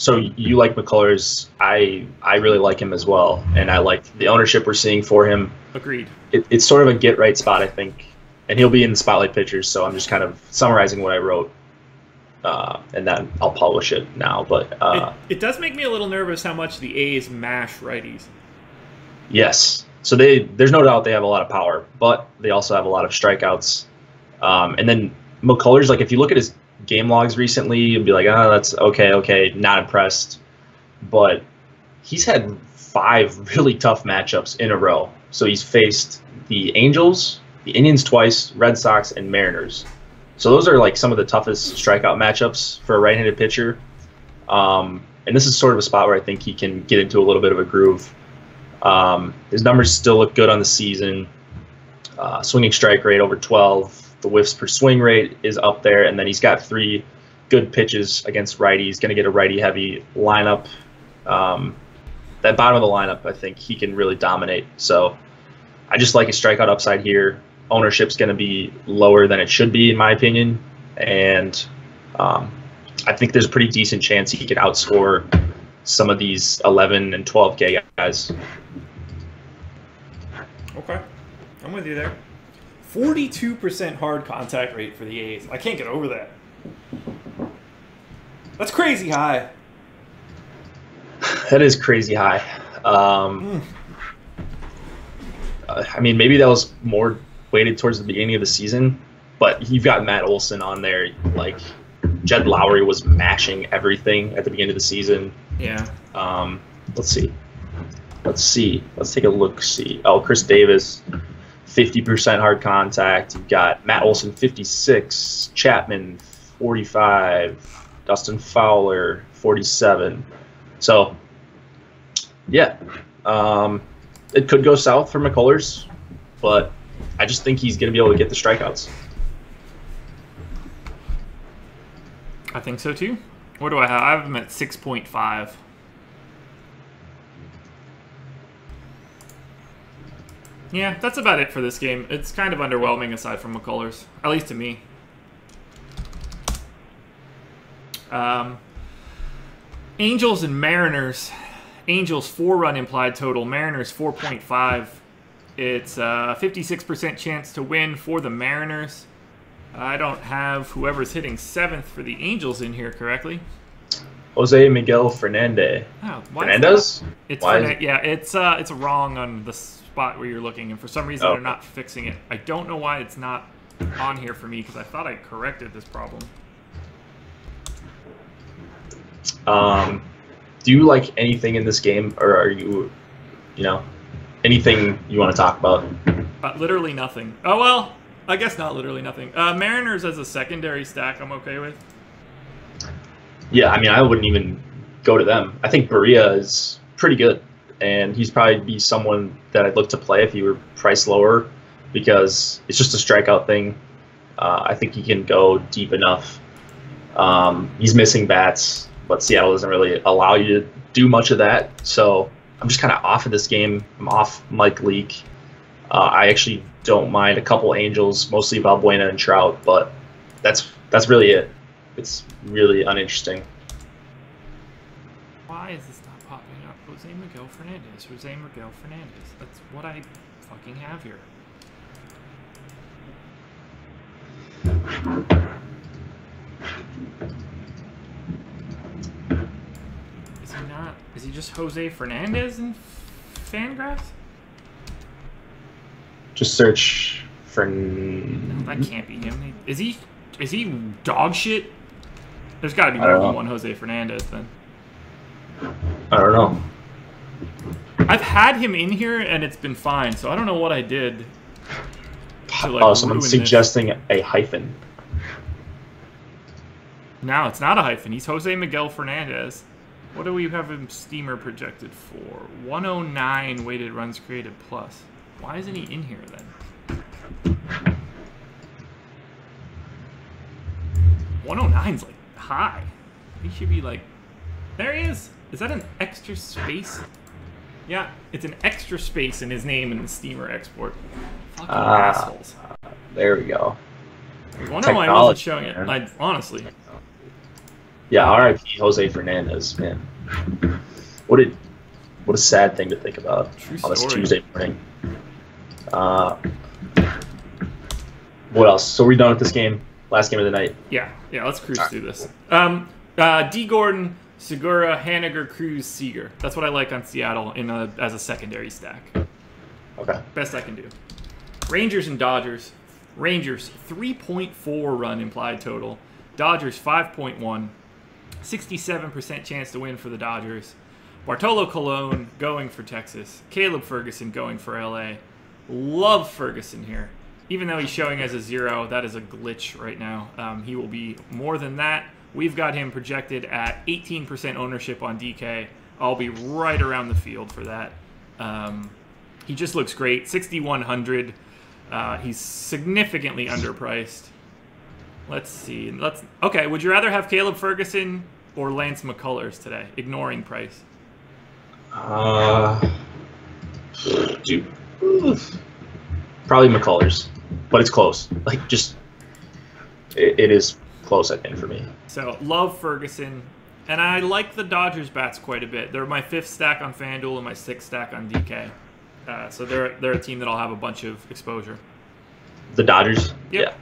Speaker 2: you like McCullers. I really like him as well, and I like the ownership we're seeing for him.
Speaker 1: Agreed.
Speaker 2: It's sort of a get right spot, I think, and he'll be in the spotlight pitchers. So I'm just kind of summarizing what I wrote, and then I'll publish it now. But
Speaker 1: it does make me a little nervous how much the A's mash righties.
Speaker 2: Yes, so there's no doubt they have a lot of power, but they also have a lot of strikeouts. And then McCullers, like if you look at his game logs recently, you'll be like, oh, that's okay, not impressed. But he's had 5 really tough matchups in a row. So he's faced the Angels, the Indians twice, Red Sox, and Mariners. So those are like some of the toughest strikeout matchups for a right-handed pitcher. And this is sort of a spot where I think he can get into a little bit of a groove. His numbers still look good on the season. Swinging strike rate over 12. The whiffs per swing rate is up there. And then he's got 3 good pitches against righties. Going to get a righty-heavy lineup. That bottom of the lineup, I think he can really dominate. So I just like his strikeout upside here. Ownership's going to be lower than it should be, in my opinion. And I think there's a pretty decent chance he can outscore some of these 11 and 12K guys.
Speaker 1: Okay. I'm with you there. 42% hard contact rate for the A's. I can't get over that. That's crazy high.
Speaker 2: That is crazy high. I mean, maybe that was more weighted towards the beginning of the season, but you've got Matt Olson on there. Like, Jed Lowry was mashing everything at the beginning of the season.
Speaker 1: Yeah.
Speaker 2: Let's see. Let's take a look. Oh, Chris Davis, 50% hard contact. You've got Matt Olson, 56. Chapman, 45. Dustin Fowler, 47. So, yeah, it could go south for McCullers, but I just think he's going to be able to get the strikeouts.
Speaker 1: I think so too. What do I have? I have him at 6.5. Yeah, that's about it for this game. It's kind of underwhelming aside from McCullers, at least to me. Angels and Mariners. Angels 4-run implied total. Mariners 4.5. It's a 56% chance to win for the Mariners. I don't have whoever's hitting 7th for the Angels in here correctly.
Speaker 2: Jose Miguel Fernandez.
Speaker 1: Oh,
Speaker 2: Fernandez?
Speaker 1: It's yeah, it's wrong on the spot where you're looking, and for some reason they're not fixing it. I don't know why it's not on here for me because I thought I corrected this problem.
Speaker 2: Do you like anything in this game, or are you anything you want to talk about?
Speaker 1: Literally nothing. Oh, well, I guess not literally nothing. Mariners as a secondary stack I'm okay with.
Speaker 2: Yeah, I mean, I wouldn't even go to them. I think Berea is pretty good, and he's probably be someone that I'd look to play if he were priced lower because it's just a strikeout thing. I think he can go deep enough. He's missing bats, but Seattle doesn't really allow you to do much of that. So I'm just kind of off of this game. I'm off Mike Leake. I actually don't mind a couple Angels, mostly Valbuena and Trout, but that's really it. It's really uninteresting.
Speaker 1: Why is this not popping up? Jose Miguel Fernandez. Jose Miguel Fernandez. That's what I fucking have here. Is he not? Is he just Jose Fernandez in Fangraphs?
Speaker 2: Just search for.
Speaker 1: No, that can't be him. Is he dog shit? There's got to be more than one Jose Fernandez then.
Speaker 2: I don't know.
Speaker 1: I've had him in here and it's been fine, so I don't know what I did. To,
Speaker 2: someone's suggesting a hyphen.
Speaker 1: No, it's not a hyphen. He's Jose Miguel Fernandez. What do we have him steamer projected for? 109 weighted runs created plus. Why isn't he in here then? 109's like high. He should be like... There he is. Is that an extra space? Yeah, it's an extra space in his name in the steamer export. Fucking assholes.
Speaker 2: There we go.
Speaker 1: I wonder why I wasn't showing it. Honestly.
Speaker 2: Yeah, R.I.P. Jose Fernandez, man. What a sad thing to think about on this Tuesday morning. What else? So we're done with this game. Last game of the night.
Speaker 1: Yeah. Let's cruise through this. D. Gordon, Segura, Haniger, Cruz, Seager. That's what I like on Seattle as a secondary stack.
Speaker 2: Okay.
Speaker 1: Best I can do. Rangers and Dodgers. Rangers 3.4 run implied total. Dodgers 5.1. 67% chance to win for the Dodgers. Bartolo Colon going for Texas. Caleb Ferguson going for LA. Love Ferguson here. Even though he's showing as a 0, that is a glitch right now. He will be more than that. We've got him projected at 18% ownership on DK. I'll be right around the field for that. He just looks great. 6,100. He's significantly underpriced. Let's see. Okay, would you rather have Caleb Ferguson or Lance McCullers today, ignoring price?
Speaker 2: Dude. Probably McCullers, but it's close. Like, just it is close, I think, for me.
Speaker 1: So love Ferguson, and I like the Dodgers bats quite a bit. They're my 5th stack on FanDuel and my 6th stack on DK. So they're a team that'll have a bunch of exposure.
Speaker 2: The Dodgers?
Speaker 1: Yep.
Speaker 2: Yeah.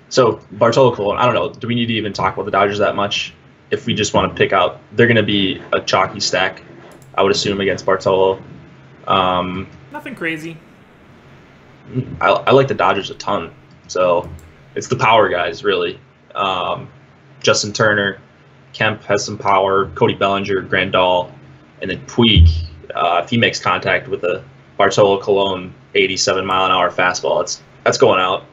Speaker 2: So Bartolo Colon, I don't know. Do we need to even talk about the Dodgers that much? If we just want to pick out, they're going to be a chalky stack, I would assume, against Bartolo.
Speaker 1: Nothing crazy.
Speaker 2: I like the Dodgers a ton. So it's the power guys, really. Justin Turner, Kemp has some power, Cody Bellinger, Grandal, and then Puig. If he makes contact with a Bartolo Colon 87-mile-an-hour fastball, that's going out.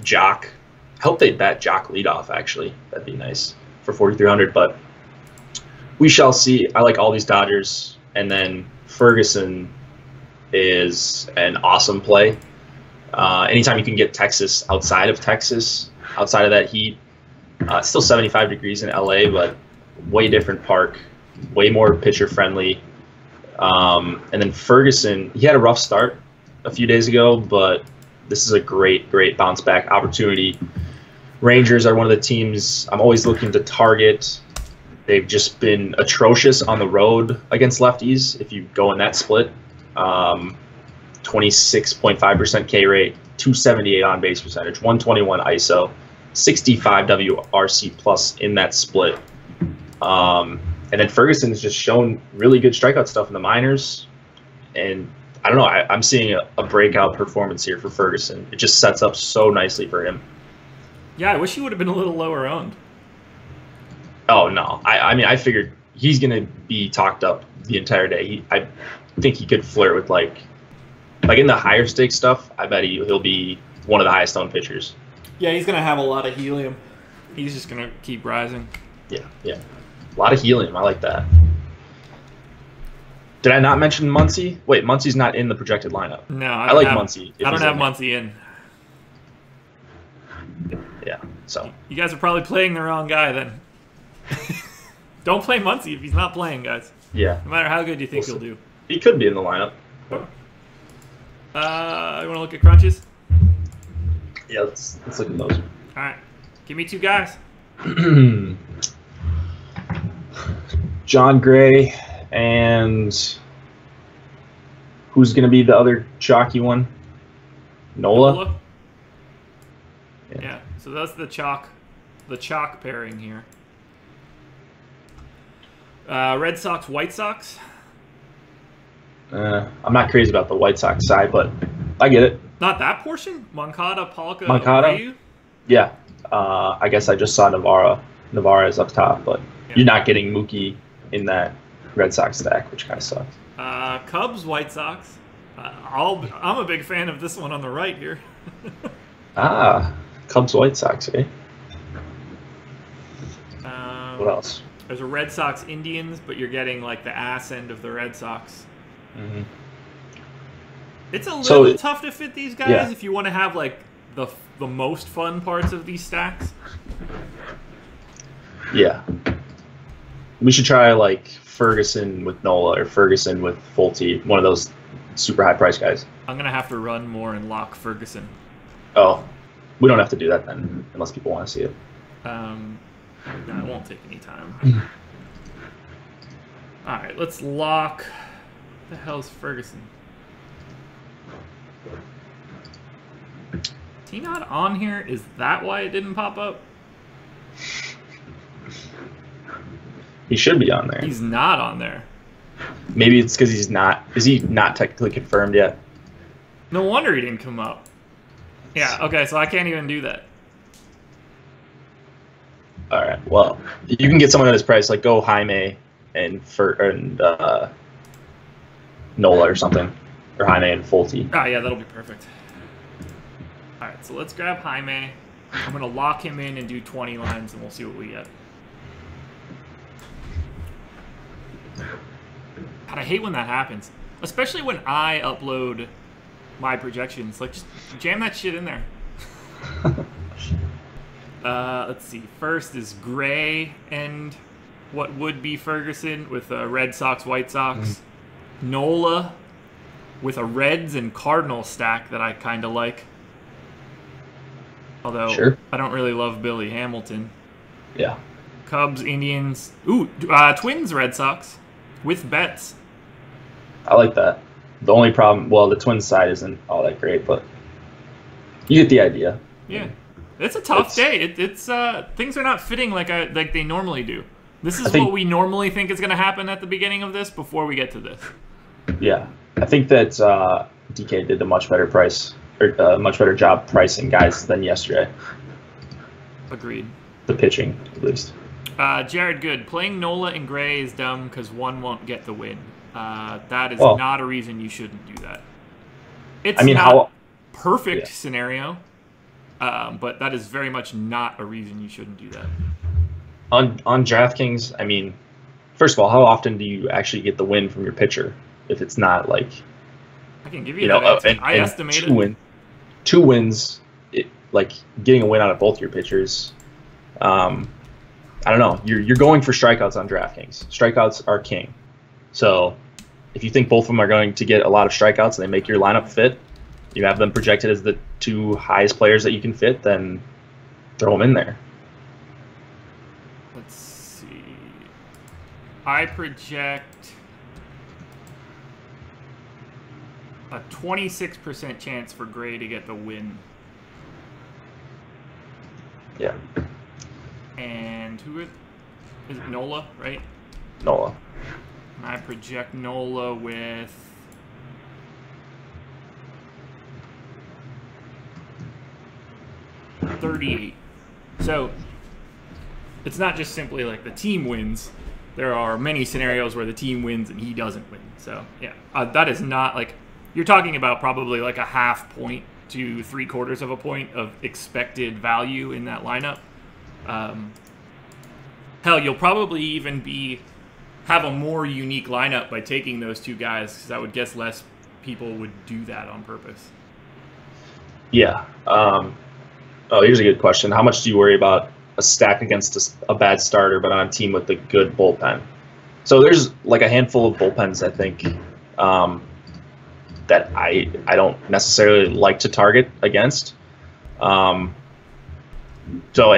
Speaker 2: Jock. I hope they bat Jock leadoff, actually. That'd be nice for 4,300, but we shall see. I like all these Dodgers. And then Ferguson is an awesome play. Anytime you can get Texas outside of that heat, it's still 75 degrees in LA, but way different park, way more pitcher friendly. And then Ferguson, he had a rough start a few days ago, but this is a great bounce back opportunity. Rangers are one of the teams I'm always looking to target. They've just been atrocious on the road against lefties. If you go in that split, 26.5% K rate, 278 on base percentage, 121 ISO, 65 WRC plus in that split. And then Ferguson has just shown really good strikeout stuff in the minors. And I don't know, I'm seeing a breakout performance here for Ferguson. It just sets up so nicely for him.
Speaker 1: Yeah, I wish he would have been a little lower owned.
Speaker 2: Oh, no. I mean, I figured he's going to be talked up the entire day. I think he could flirt with, like in the higher stakes stuff, I bet he'll be one of the highest owned pitchers.
Speaker 1: Yeah, he's going to have a lot of helium. He's just going to keep rising.
Speaker 2: Yeah. A lot of helium. I like that. Did I not mention Muncy? Wait, Muncy's not in the projected lineup.
Speaker 1: No,
Speaker 2: I like Muncy.
Speaker 1: I don't have Muncy in.
Speaker 2: Yeah, so.
Speaker 1: You guys are probably playing the wrong guy then. Don't play Muncy if he's not playing, guys.
Speaker 2: Yeah.
Speaker 1: No matter how good you think he'll do.
Speaker 2: He could be in the lineup.
Speaker 1: You want to look at crunches?
Speaker 2: Yeah, let's look at those.
Speaker 1: All right. Give me 2 guys.
Speaker 2: John Gray and who's going to be the other chalky one? Nola?
Speaker 1: Yeah. So that's the chalk pairing here. Red Sox, White Sox.
Speaker 2: I'm not crazy about the White Sox side, but I get it.
Speaker 1: Not that portion? Moncada, Palka,
Speaker 2: Moncada? Yeah. I guess I just saw Navarra is up top, but you're not getting Mookie in that Red Sox stack, which kind of sucks.
Speaker 1: Cubs, White Sox. I'm a big fan of this one on the right here.
Speaker 2: Cubs, White Sox, eh? What else?
Speaker 1: There's a Red Sox Indians, but you're getting like the ass end of the Red Sox.
Speaker 2: Mm-hmm.
Speaker 1: It's a little tough to fit these guys if you want to have like the most fun parts of these stacks.
Speaker 2: Yeah. We should try like Ferguson with Nola or Ferguson with Fulte, one of those super high price guys.
Speaker 1: I'm going to have to run more and lock Ferguson.
Speaker 2: Oh, we don't have to do that then, unless people want to see it.
Speaker 1: No, it won't take any time. All right, let's lock. What the hell's Ferguson? he not on here? Is that why it didn't pop up?
Speaker 2: He should be on there.
Speaker 1: He's not on there.
Speaker 2: Maybe it's because he's not. Is he not technically confirmed yet?
Speaker 1: No wonder he didn't come up. Yeah, okay, so I can't even do that.
Speaker 2: All right. Well, you can get someone at his price, like go Jaime and Nola or something, or Jaime and Fulte.
Speaker 1: Ah, yeah, that'll be perfect. All right, so let's grab Jaime. I'm gonna lock him in and do 20 lines, and we'll see what we get. God, I hate when that happens, especially when I upload my projections. Like, just jam that shit in there. Let's see. First is Gray and what would be Ferguson with Red Sox, White Sox. Nola with a Reds and Cardinals stack that I kind of like. Although,
Speaker 2: sure.
Speaker 1: I don't really love Billy Hamilton.
Speaker 2: Yeah.
Speaker 1: Cubs, Indians. Ooh, Twins, Red Sox with Betts.
Speaker 2: I like that. The only problem, well, the Twins side isn't all that great, but you get the idea.
Speaker 1: Yeah. It's a tough day. It's things are not fitting like they normally do. This is what we normally think is going to happen at the beginning of this before we get to this.
Speaker 2: Yeah. I think that DK did a much better job pricing guys than yesterday.
Speaker 1: Agreed.
Speaker 2: The pitching, at least.
Speaker 1: Jared Good, playing Nola and Gray is dumb because one won't get the win. That is not a reason you shouldn't do that. It's not a perfect scenario, but that is very much not a reason you shouldn't do that.
Speaker 2: On DraftKings, I mean, first of all, how often do you actually get the win from your pitcher if it's not like...
Speaker 1: I can give you that. I estimated
Speaker 2: two wins, like getting a win out of both your pitchers. I don't know. You're going for strikeouts on DraftKings. Strikeouts are king. So if you think both of them are going to get a lot of strikeouts and they make your lineup fit, you have them projected as the two highest players that you can fit, then throw them in there.
Speaker 1: Let's see. I project a 26% chance for Gray to get the win.
Speaker 2: Yeah.
Speaker 1: And who is it? Nola, right?
Speaker 2: Nola.
Speaker 1: And I project Nola with 38. So it's not just simply like the team wins. There are many scenarios where the team wins and he doesn't win. So yeah, that is not like, you're talking about probably like a half point to 3/4 of a point of expected value in that lineup. Hell, you'll probably even have a more unique lineup by taking those two guys, because I would guess less people would do that on purpose.
Speaker 2: Yeah. Here's a good question. How much do you worry about a stack against a bad starter, but on a team with a good bullpen? So there's like a handful of bullpens, I think, that I don't necessarily like to target against. And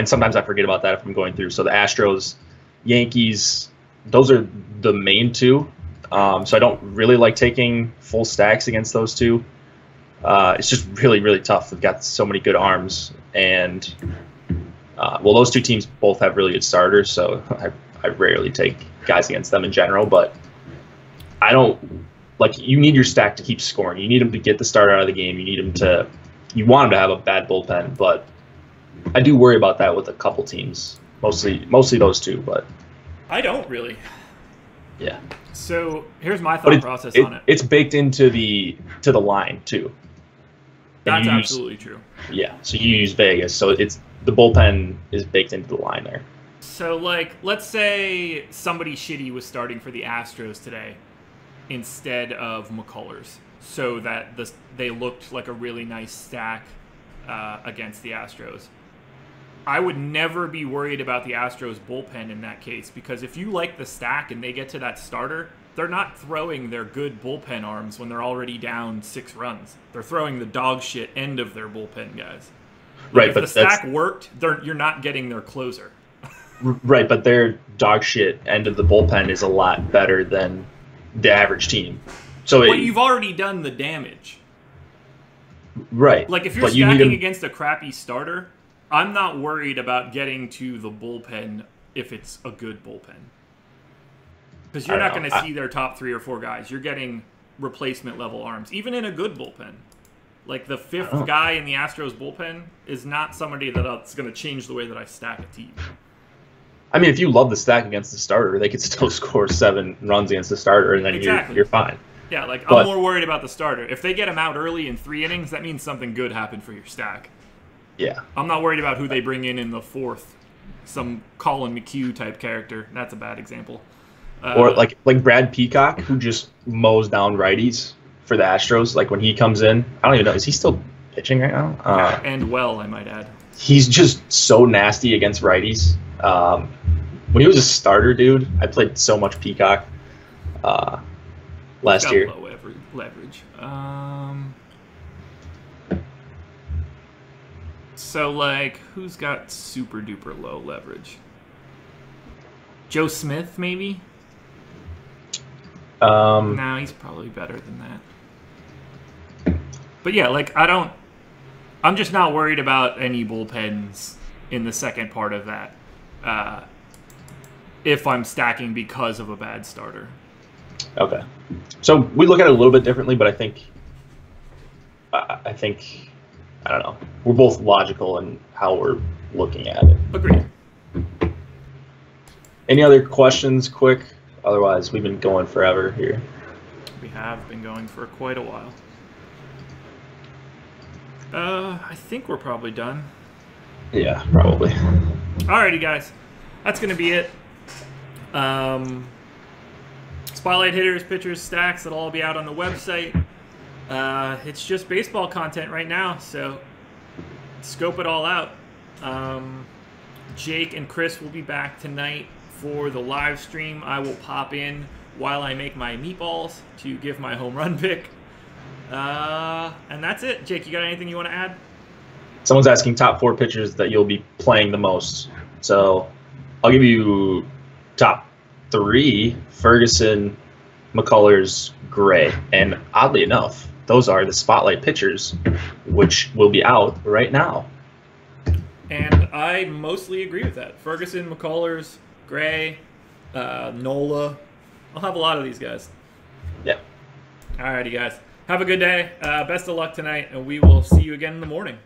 Speaker 2: sometimes I forget about that if I'm going through. So the Astros, Yankees, those are the main two. So I don't really like taking full stacks against those two. It's just really, really tough. They've got so many good arms. And, those two teams both have really good starters, so I rarely take guys against them in general. But I don't... Like, you need your stack to keep scoring. You need them to get the start out of the game. You want them to have a bad bullpen, but I do worry about that with a couple teams. Mostly those two, but
Speaker 1: I don't really.
Speaker 2: Yeah.
Speaker 1: So here's my thought process on it.
Speaker 2: It's baked into the line too.
Speaker 1: That's absolutely true.
Speaker 2: Yeah. So you use Vegas, so the bullpen is baked into the line there.
Speaker 1: So like, let's say somebody shitty was starting for the Astros today instead of McCullers, so that they looked like a really nice stack against the Astros. I would never be worried about the Astros bullpen in that case, because if you like the stack and they get to that starter, they're not throwing their good bullpen arms when they're already down 6 runs. They're throwing the dog shit end of their bullpen guys.
Speaker 2: Right,
Speaker 1: if the stack worked, you're not getting their closer.
Speaker 2: Right, but their dog shit end of the bullpen is a lot better than the average team. So
Speaker 1: but you've already done the damage.
Speaker 2: Right.
Speaker 1: Like, if you're
Speaker 2: but you need
Speaker 1: stacking
Speaker 2: him.
Speaker 1: against a crappy starter, I'm not worried about getting to the bullpen if it's a good bullpen. Because you're not going to see their top 3 or 4 guys. You're getting replacement level arms, even in a good bullpen. Like, the 5th guy in the Astros bullpen is not somebody that's going to change the way that I stack a team.
Speaker 2: I mean, if you love the stack against the starter, they could still score 7 runs against the starter, and then you're fine.
Speaker 1: Yeah, like, I'm more worried about the starter. If they get him out early in 3 innings, that means something good happened for your stack.
Speaker 2: Yeah.
Speaker 1: I'm not worried about who they bring in the 4th. Some Colin McHugh type character. That's a bad example.
Speaker 2: Or like Brad Peacock, who just mows down righties for the Astros. Like, when he comes in, I don't even know. Is he still pitching right now?
Speaker 1: And well, I might add.
Speaker 2: He's just so nasty against righties. When he was a starter, dude, I played so much Peacock last year.
Speaker 1: Low leverage. So, like, who's got super duper low leverage? Joe Smith, maybe? No, he's probably better than that. But yeah, like, I'm just not worried about any bullpens in the second part of that. If I'm stacking because of a bad starter.
Speaker 2: Okay. So we look at it a little bit differently, but I think, I don't know. We're both logical in how we're looking at it.
Speaker 1: Agreed.
Speaker 2: Any other questions, quick? Otherwise, we've been going forever here.
Speaker 1: We have been going for quite a while. I think we're probably done.
Speaker 2: Yeah, probably.
Speaker 1: Alrighty, guys. That's going to be it. Spotlight hitters, pitchers, stacks, it'll all be out on the website. It's just baseball content right now, so scope it all out. Jake and Chris will be back tonight for the live stream. I will pop in while I make my meatballs to give my home run pick. And that's it. Jake, you got anything you want to add?
Speaker 2: Someone's asking top 4 pitchers that you'll be playing the most. So I'll give you top 3, Ferguson, McCullers, Gray. And oddly enough, those are the spotlight pitchers, which will be out right now.
Speaker 1: And I mostly agree with that. Ferguson, McCullers, Gray, Nola. I'll have a lot of these guys.
Speaker 2: Yeah.
Speaker 1: Alrighty, guys. Have a good day. Best of luck tonight, and we will see you again in the morning.